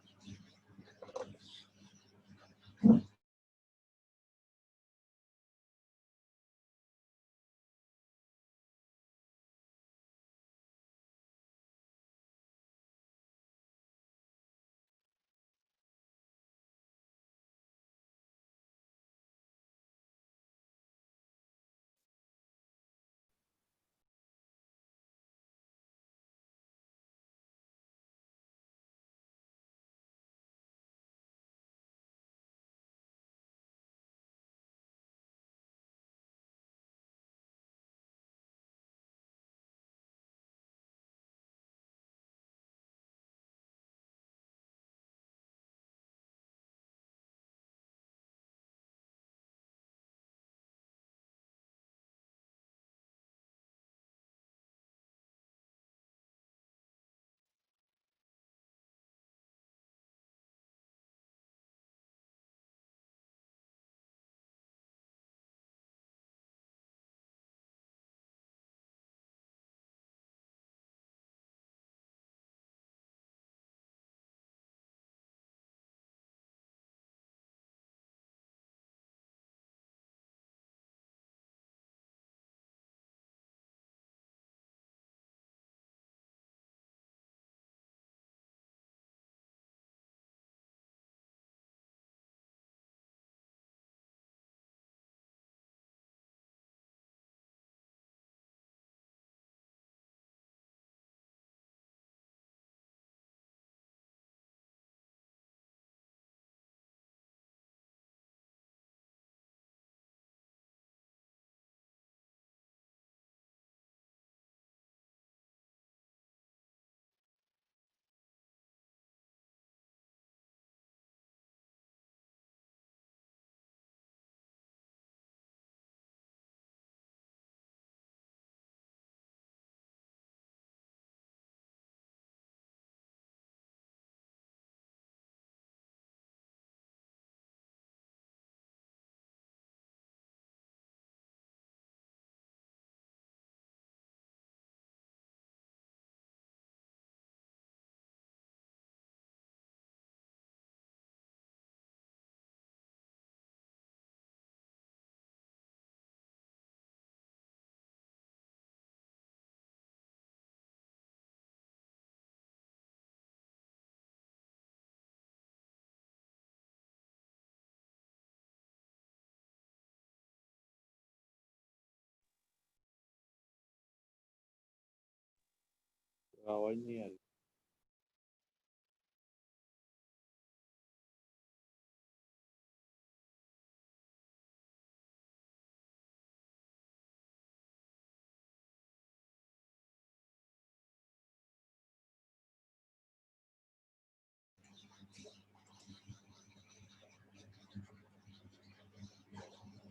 आवाज नहीं आ रही।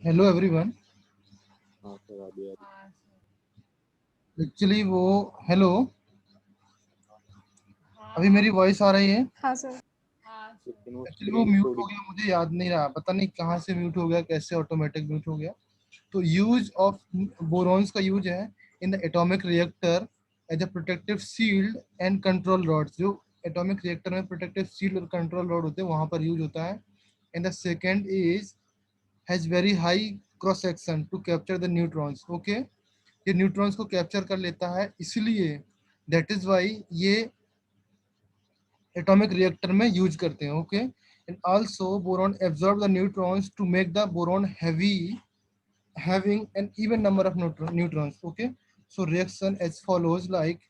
Hello everyone. हाँ सर अभी आ रही। एक्चुअली वो हेलो, अभी मेरी वॉइस आ रही है? हाँ सर। लेकिन वो एक्चुअली वो स्क्रीन म्यूट थोड़ी। हो गया, मुझे याद नहीं रहा, पता नहीं कहाँ से म्यूट हो गया, कैसे ऑटोमेटिक म्यूट हो गया। तो यूज ऑफ बोरॉन्स का यूज है in the atomic reactor as a protective shield and control rods. जो एटॉमिक रिएक्टर में प्रोटेक्टिव शील्ड और कंट्रोल रॉड होते हैं वहां पर यूज होता है। And the second is has very high cross section to capture the neutrons, okay. ये न्यूट्रॉन्स को कैप्चर कर लेता है, इसलिए दैट इज वाई ये एटॉमिक रिएक्टर में यूज करते हैं, okay. And also boron absorb the neutrons to make the boron heavy, having an even number of neutrons, okay. So reaction as follows, like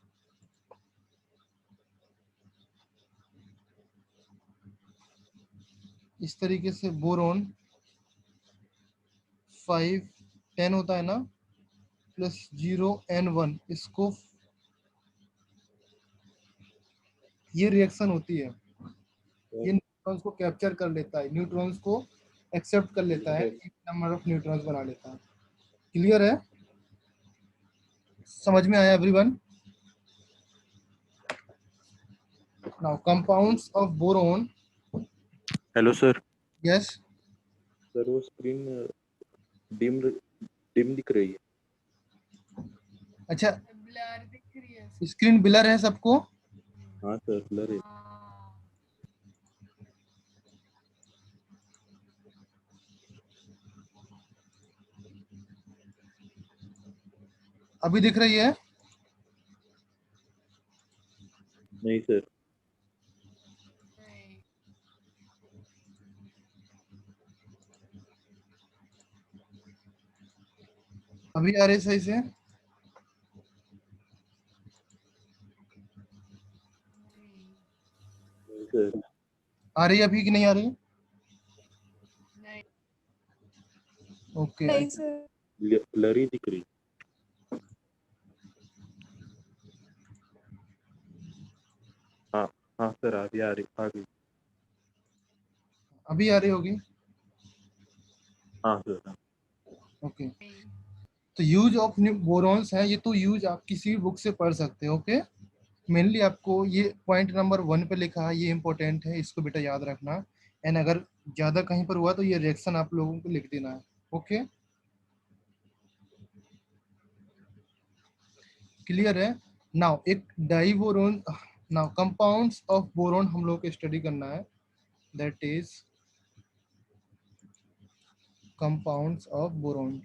इस तरीके से बोरॉन 5 10 होता है ना, +0 n1, इसको ये रिएक्शन होती है, ये न्यूट्रॉन्स को कैप्चर कर लेता है, न्यूट्रॉन्स को एक्सेप्ट कर लेता है, एक नंबर ऑफ न्यूट्रॉन्स बना लेता है। क्लियर है? समझ में आया everyone? Now compounds of boron. Hello sir. Yes. Sir वो स्क्रीन डिम डिम दिख रही है। अच्छा, ब्लर दिख रही है। स्क्रीन ब्लर है सबको? हाँ सर, ब्लर है। हाँ, अभी दिख रही है? नहीं सर। नहीं, अभी आ रही है सही से? नहीं, नहीं सर। आ रही है अभी कि नहीं आ रही? नहीं, ओके. नहीं सर. ब्लर ही दिख रही। हाँ हाँ सर, अभी आ रही, आ गई। अभी आ रही होगी. हाँ सर। हाँ ओके. नहीं, तो यूज ऑफ बोरॉन्स है ये, तो यूज आप किसी भी बुक से पढ़ सकते हो. ओके. मेनली आपको ये पॉइंट नंबर 1 पे लिखा है, ये इंपॉर्टेंट है, इसको बेटा याद रखना. एंड अगर ज्यादा कहीं पर हुआ तो ये रिएक्शन आप लोगों को लिख देना है. ओके. क्लियर है? नाउ एक di boron. Now compounds of boron हम लोग को स्टडी करना है. That is compounds of boron.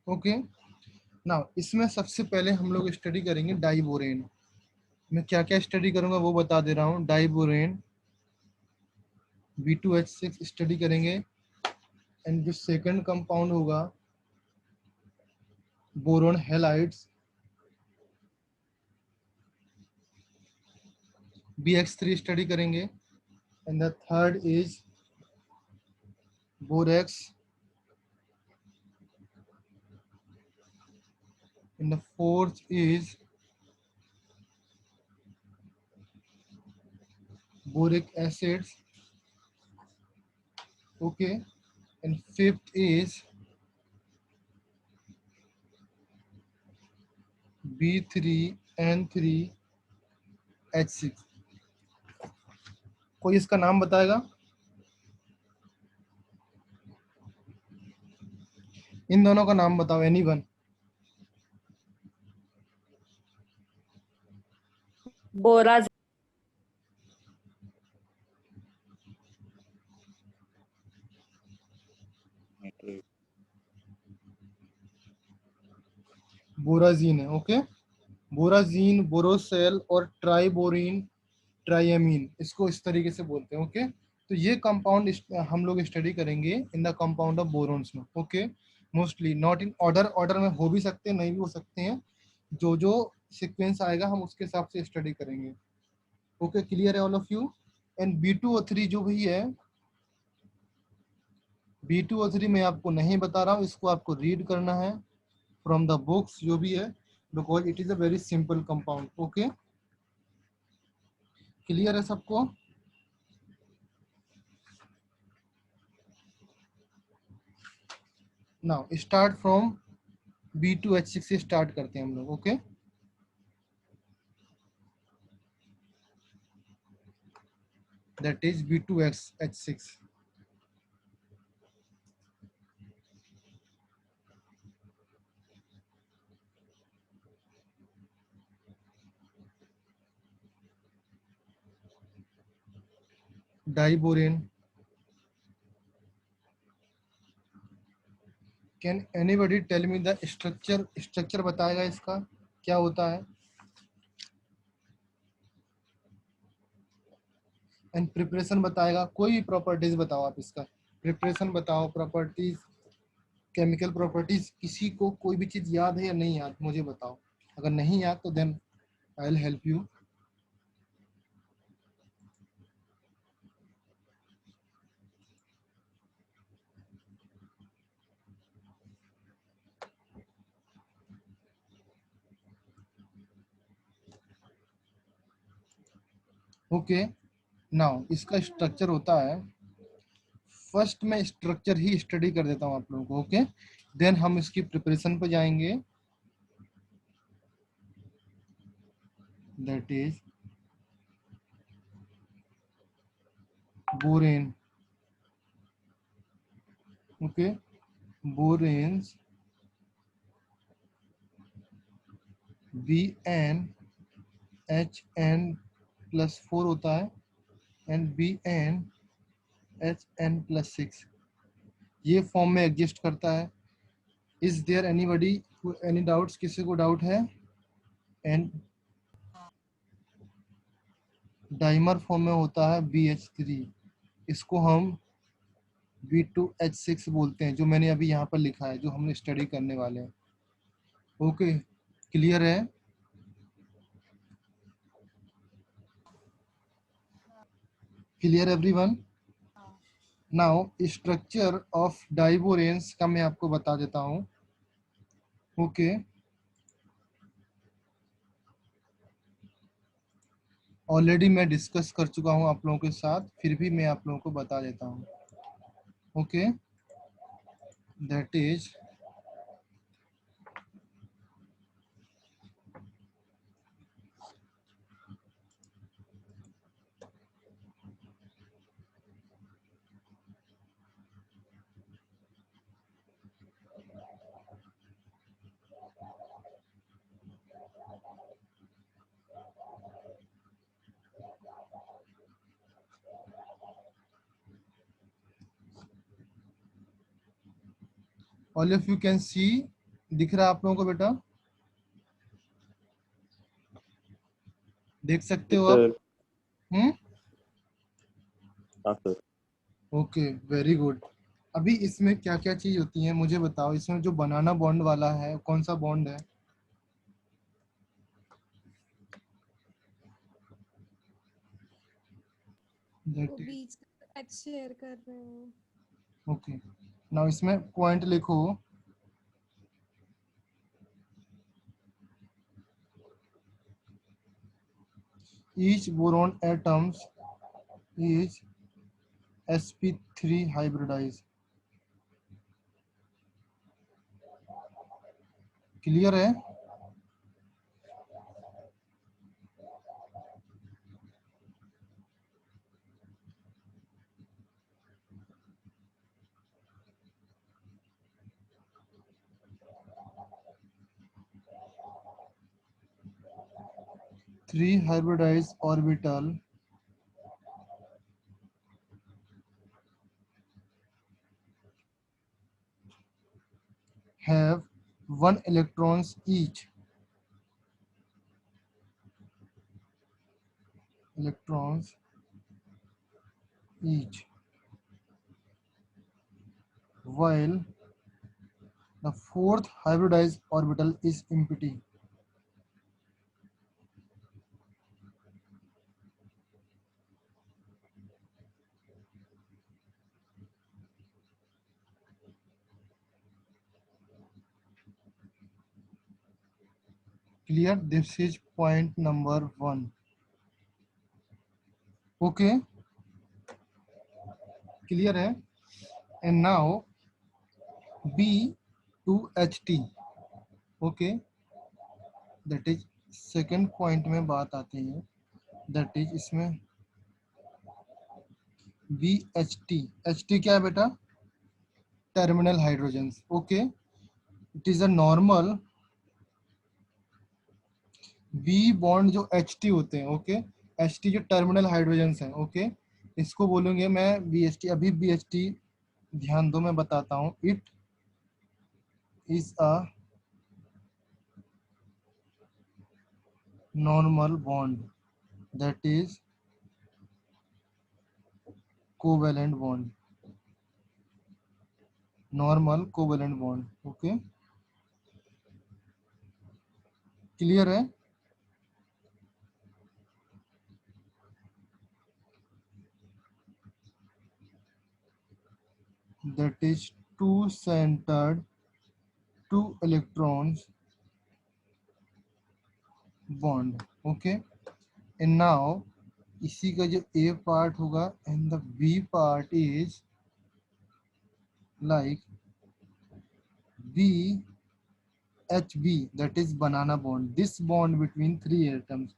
Okay. Now इसमें सबसे पहले हम लोग स्टडी करेंगे डाइबोरेन. मैं क्या क्या स्टडी करूंगा वो बता दे रहा हूँ. डाइबोरेन, B2H6 स्टडी करेंगे. एंड जो सेकंड कंपाउंड होगा बोरोन हेलाइड्स, BX3 स्टडी करेंगे. And the third is borax. And the fourth is boric acids. Okay. And fifth is B3N3H6. कोई इसका नाम बताएगा? इन दोनों का नाम बताओ, एनीवन. बोरा नाइट्रेट। बोराजीन है. ओके. बोराजीन, बोरोसेल और ट्राइबोरिन, ट्राइएमीन, इसको इस तरीके से बोलते हैं. ओके. तो ये कंपाउंड हम लोग स्टडी करेंगे इन द कंपाउंड ऑफ बोरोन्स में. Okay. Mostly not in order, order में हो भी सकते हैं, नहीं भी हो सकते हैं. जो जो सीक्वेंस आएगा हम उसके हिसाब से स्टडी करेंगे. ओके. क्लियर है all of you? And B2O3 जो भी है, B2O3 मैं आपको नहीं बता रहा हूँ, इसको आपको रीड करना है फ्रॉम द बुक्स जो भी है, because it is a very simple compound. Okay. Clear है सबको? नाउ स्टार्ट फ्रॉम B2H6 से स्टार्ट करते हैं हम लोग. Okay. That is B2H6. Diborane. Can anybody tell me the structure? Structure बताएगा इसका क्या होता है. एंड प्रिपरेशन बताएगा. कोई भी प्रॉपर्टीज बताओ आप इसका. प्रिपरेशन बताओ, प्रॉपर्टीज, केमिकल प्रॉपर्टीज, किसी को कोई भी चीज याद है या नहीं याद मुझे बताओ. अगर नहीं याद तो then I will help you. Okay, now इसका स्ट्रक्चर होता है, फर्स्ट मैं स्ट्रक्चर ही स्टडी कर देता हूँ आप लोगों को। ओके, देन हम इसकी प्रिपरेशन पे जाएंगे, that is borane. Okay, बोरेन्स BnHn+4 होता है एंड BnHn+6 ये फॉर्म में एग्जिस्ट करता है। Is there anybody any doubts? किसी को डाउट है? एंड डाइमर फॉर्म में होता है BH3, इसको हम B2H6 बोलते हैं, जो मैंने अभी यहाँ पर लिखा है, जो हम स्टडी करने वाले हैं। ओके, क्लियर है? Clear everyone? Now structure of diboranes का मैं आपको बता देता हूँ। ओके, ऑलरेडी मैं डिस्कस कर चुका हूँ आप लोगों के साथ, फिर भी मैं आप लोगों को बता देता हूँ। Okay, that is all of you can see, दिख रहा है आप लोगों को बेटा? देख सकते हो आप? सर। हाँ सर। Okay, very good. अभी इसमें क्या क्या चीज होती है मुझे बताओ। इसमें जो बनाना बॉन्ड वाला है, कौन सा बॉन्ड है? वो बीच का एच शेयर कर रहे हो। ओके, नाउ इसमें पॉइंट लिखो। each boron atoms is sp3 hybridized। Clear है? Three hybridized orbital have one electrons each, electrons each, while the fourth hybridized orbital is empty। Clear? This is point number 1। Okay, clear है? And now B2H2, okay, that is second point में बात आती है, that is इसमें BHT, HT क्या है बेटा? Terminal hydrogens. Okay, it is a normal B bond जो HT होते हैं। ओके, HT जो टर्मिनल हाइड्रोजन्स हैं। ओके, इसको बोलूंगे मैं BHT। अभी BHT ध्यान दो, मैं बताता हूँ। It is a normal bond, that is covalent bond, normal covalent bond. Okay, clear है? that is two centered, two electrons bond। okay, and now इसी का जो ए पार्ट होगा and the B part is like B H B, that is banana bond. This bond between three atoms,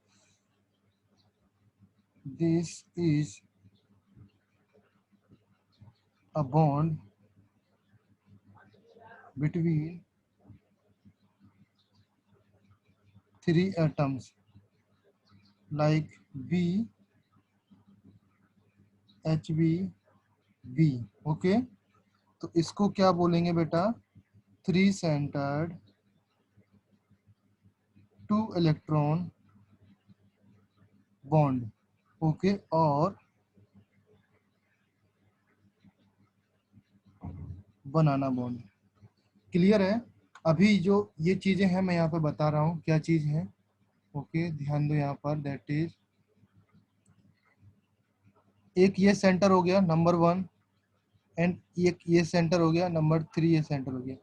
this is a bond between three atoms like B, HB, B. Okay, तो इसको क्या बोलेंगे बेटा? Three centred two electron bond. Okay, और बनाना bond. Clear है? अभी जो ये चीजें हैं मैं यहाँ पे बता रहा हूँ क्या चीज है. ओके, ध्यान दो यहाँ पर. दैट इज, एक ये सेंटर हो गया नंबर 1, एंड एक ये सेंटर हो गया नंबर 3, ये सेंटर हो गया.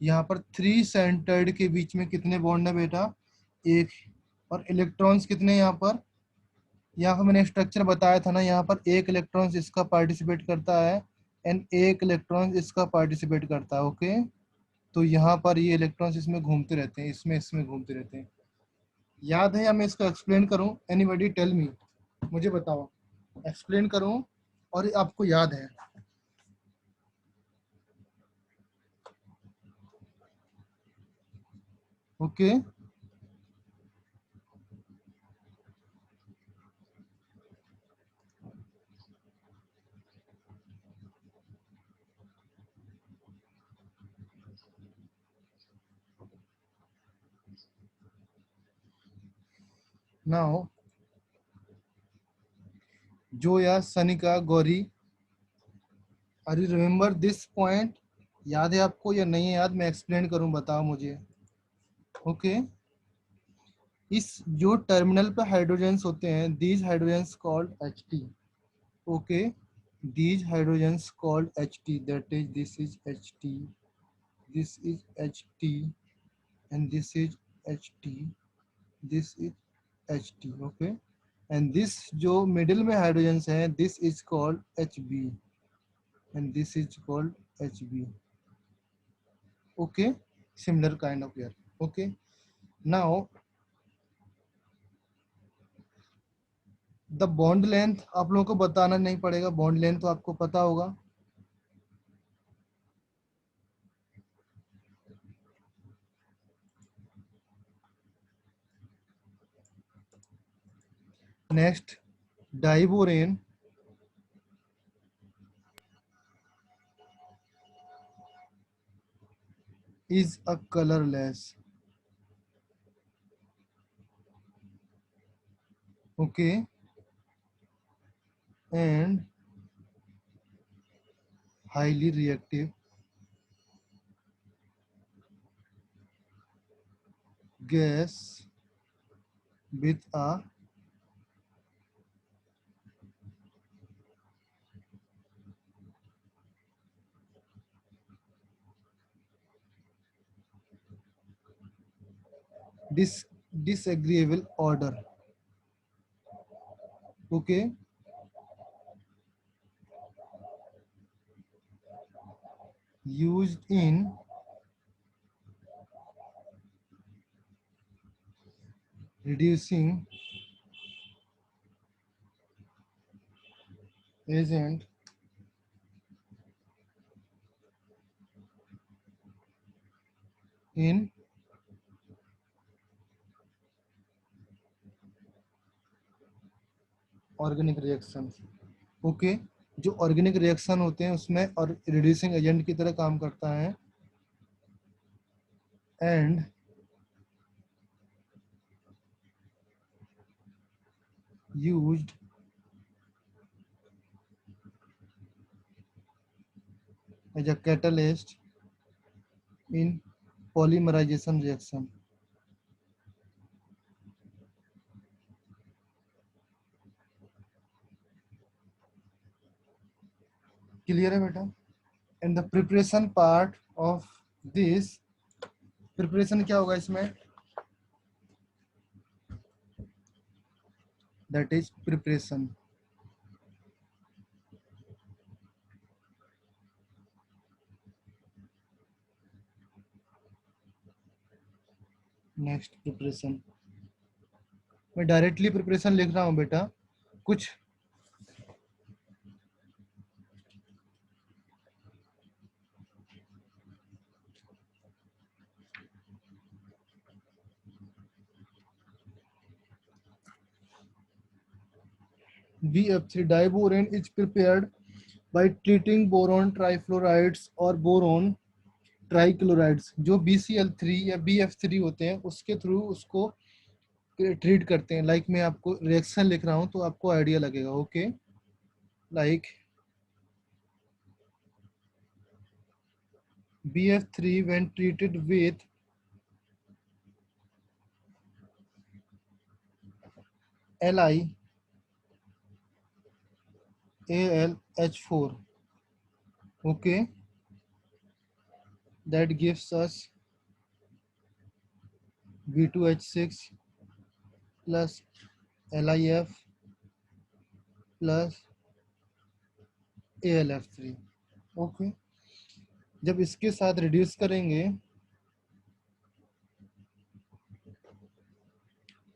यहाँ पर थ्री सेंटर्ड के बीच में कितने बॉन्ड है बेटा? एक. और इलेक्ट्रॉन्स कितने यहाँ पर? यहाँ पर मैंने स्ट्रक्चर बताया था ना, यहाँ पर एक इलेक्ट्रॉन्स इसका पार्टिसिपेट करता है एंड एक इलेक्ट्रॉन इसका पार्टिसिपेट करता है. ओके, तो यहाँ पर ये इलेक्ट्रॉन्स इसमें घूमते रहते हैं, इसमें घूमते रहते हैं. याद है या मैं इसको एक्सप्लेन करूं? एनीबॉडी टेल मी, मुझे बताओ. एक्सप्लेन करूं और आपको याद है? Okay, now Zoya, Sanika, Gauri, are you remember this point? याद है आपको या नहीं है याद? मैं एक्सप्लेन करूं, बताओ मुझे. ओके, इस जो टर्मिनल पे हाइड्रोजन्स होते हैं, these hydrogens called Ht. Okay, these hydrogens called Ht, that is this is Ht, this is Ht, and this is Ht, this is Ht. okay, and this जो middle में hydrogens हैं, this is called Hb, and this is called Hb. okay, similar kind of here. okay, now the bond length आप लोगों को बताना नहीं पड़ेगा, bond length तो आपको पता होगा. Next, diborane is a colorless. Okay, and highly reactive gas with a disagreeable odor. Okay, used in reducing agent in organic reaction. Okay, जो ऑर्गेनिक रिएक्शन होते हैं उसमें और रिड्यूसिंग एजेंट की तरह काम करता है. And used as a catalyst in polymerization reaction. Clear है बेटा? And the preparation part of this, preparation क्या होगा इसमें? that is preparation. Next preparation, मैं डायरेक्टली प्रिपरेशन लिख रहा हूँ बेटा, कुछ BF3 diborane is prepared by treating boron trifluorides or boron ट्राइक्लोराइड्स, जो BCl3 या BF3 होते हैं उसके थ्रू उसको ट्रीट करते हैं. लाइक मैं आपको रिएक्शन लिख रहा हूं तो आपको आइडिया लगेगा. Okay, like BF3 when treated with LiAlH4, okay, that gives us B2H6 plus LiF plus AlF3. Okay, जब इसके साथ रिड्यूस करेंगे,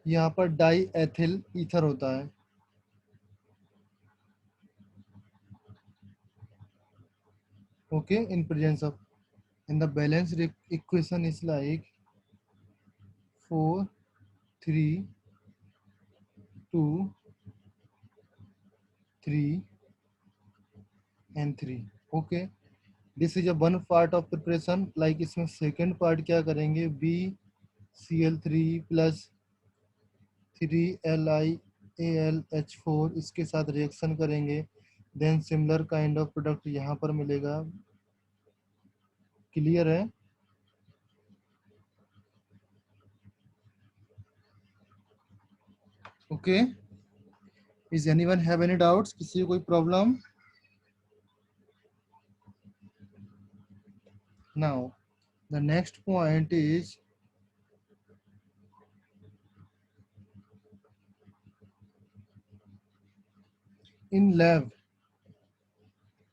यहाँ पर डाई एथिल ईथर होता है. Okay, in presence of, in the balance equation is like 4 3 2 3 and 3. Okay, this is a one part of preparation. Like इसमें second part क्या करेंगे, BCl3 प्लस 3LiAlH4 इसके साथ रिएक्शन करेंगे. Then similar kind of product यहाँ पर मिलेगा. क्लियर है? Okay, is anyone have any doubts? किसी को कोई problem? Now the next point is in lab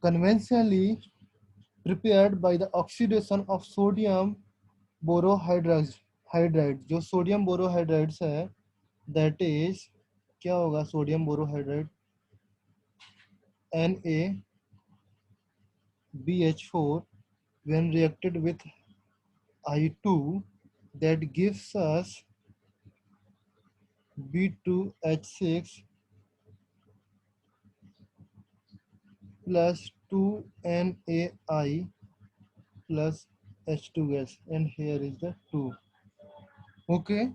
conventionally prepared by the oxidation of sodium borohydride. जो सोडियम बोरोहाइड्राइड्स है, that is क्या होगा, sodium borohydride NaBH4 when reacted with I2, that gives us B2H6 plus 2NaI plus H2 gas, and here is the 2. Okay,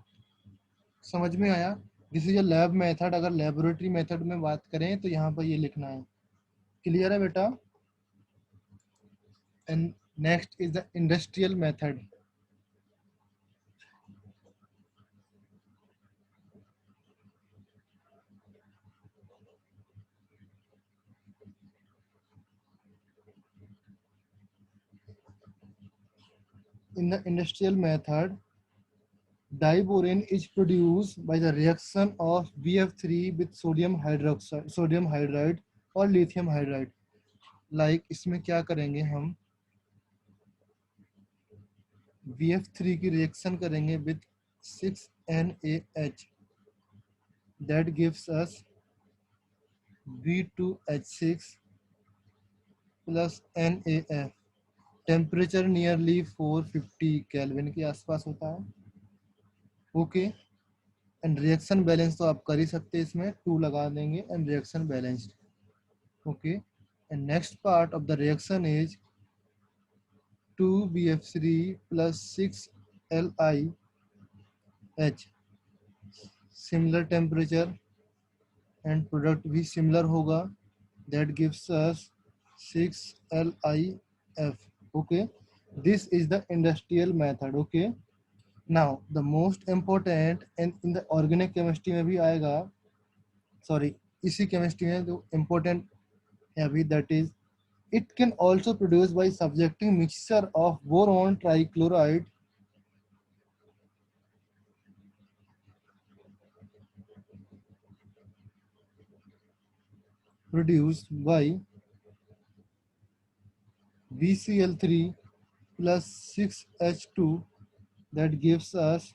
समझ में आया? This is a lab method. अगर laboratory method में बात करें तो यहाँ पर ये लिखना है. क्लियर है बेटा? And next is the industrial method. In the industrial method, diborane is produced by the reaction of BF3 with sodium hydride और lithium hydride. Like इसमें क्या करेंगे, हम BF3 की रिएक्शन करेंगे with 6NaH, that gives us B2H6 plus NaF. Temperature nearly 450 kelvin के आसपास होता है. ओके, एंड रिएक्शन बैलेंस तो आप कर ही सकते हैं, इसमें 2 लगा देंगे and reaction balanced. Okay, and next part of the reaction is 2BF3 plus 6LiH. Similar temperature and product भी सिमिलर होगा, that gives us 6LiF. Okay, this is the industrial method. Okay, now the most important, and in the organic chemistry में भी आएगा, sorry, इसी chemistry में जो important है अभी, that is it can also produce by subjecting mixture of boron trichloride produced by BCl3 plus 6H2 that gives us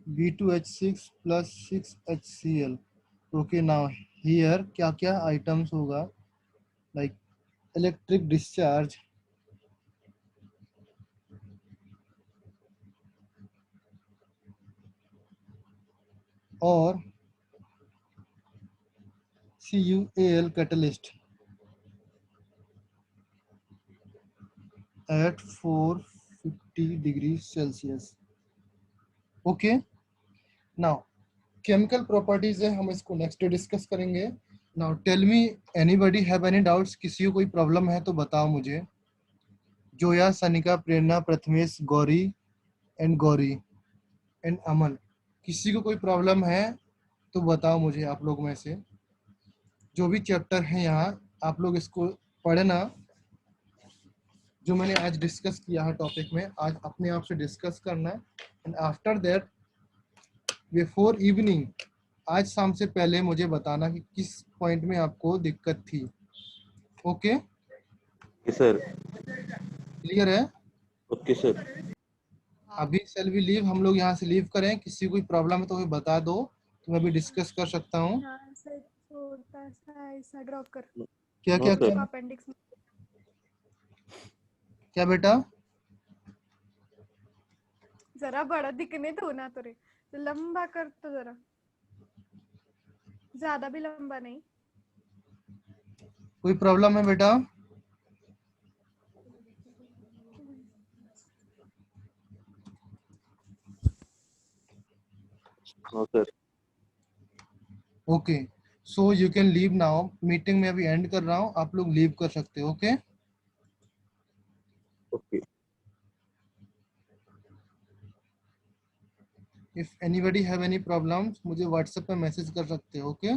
B2H6 plus 6HCl. Okay, now here क्या क्या items होगा, like electric discharge, और CuAl catalyst at 450 degrees Celsius. Okay, now chemical properties है, हम इसको next day discuss करेंगे. Now tell me, anybody have any doubts? किसी को कोई प्रॉब्लम है तो बताओ मुझे. जोया, सनिका, प्रेरणा, प्रथमेश, गौरी एंड अमन, किसी को कोई प्रॉब्लम है तो बताओ मुझे. आप लोग में से जो भी चैप्टर है यहाँ, आप लोग इसको पढ़ना. जो मैंने आज डिस्कस किया है टॉपिक में, आज अपने आप से डिस्कस करना है. And after that before evening, आज शाम से पहले मुझे बताना कि किस पॉइंट में आपको दिक्कत थी. Okay, sir. क्लियर है? Okay sir. अभी शैल वी लीव, हम लोग यहाँ से लीव करें. किसी को कोई प्रॉब्लम है तो हमें बता दो, तो मैं भी डिस्कस कर सकता हूँ. यहाँ से छोटा सा ऐसा ड्रॉ कर क्या क्या सर. क्या अपेंडिक्स में। क्या बेटा? जरा बड़ा दिखने दो ना तुरे, तो लंबा कर तो जरा, ज्यादा भी लंबा नहीं. कोई प्रॉब्लम है बेटा? No sir. Okay, so you can leave now. Meeting में अभी एंड कर रहा हूँ, आप लोग लीव कर सकते हो. Okay, okay. If anybody have any problems, मुझे व्हाट्सएप पे मैसेज कर सकते हो. ओके.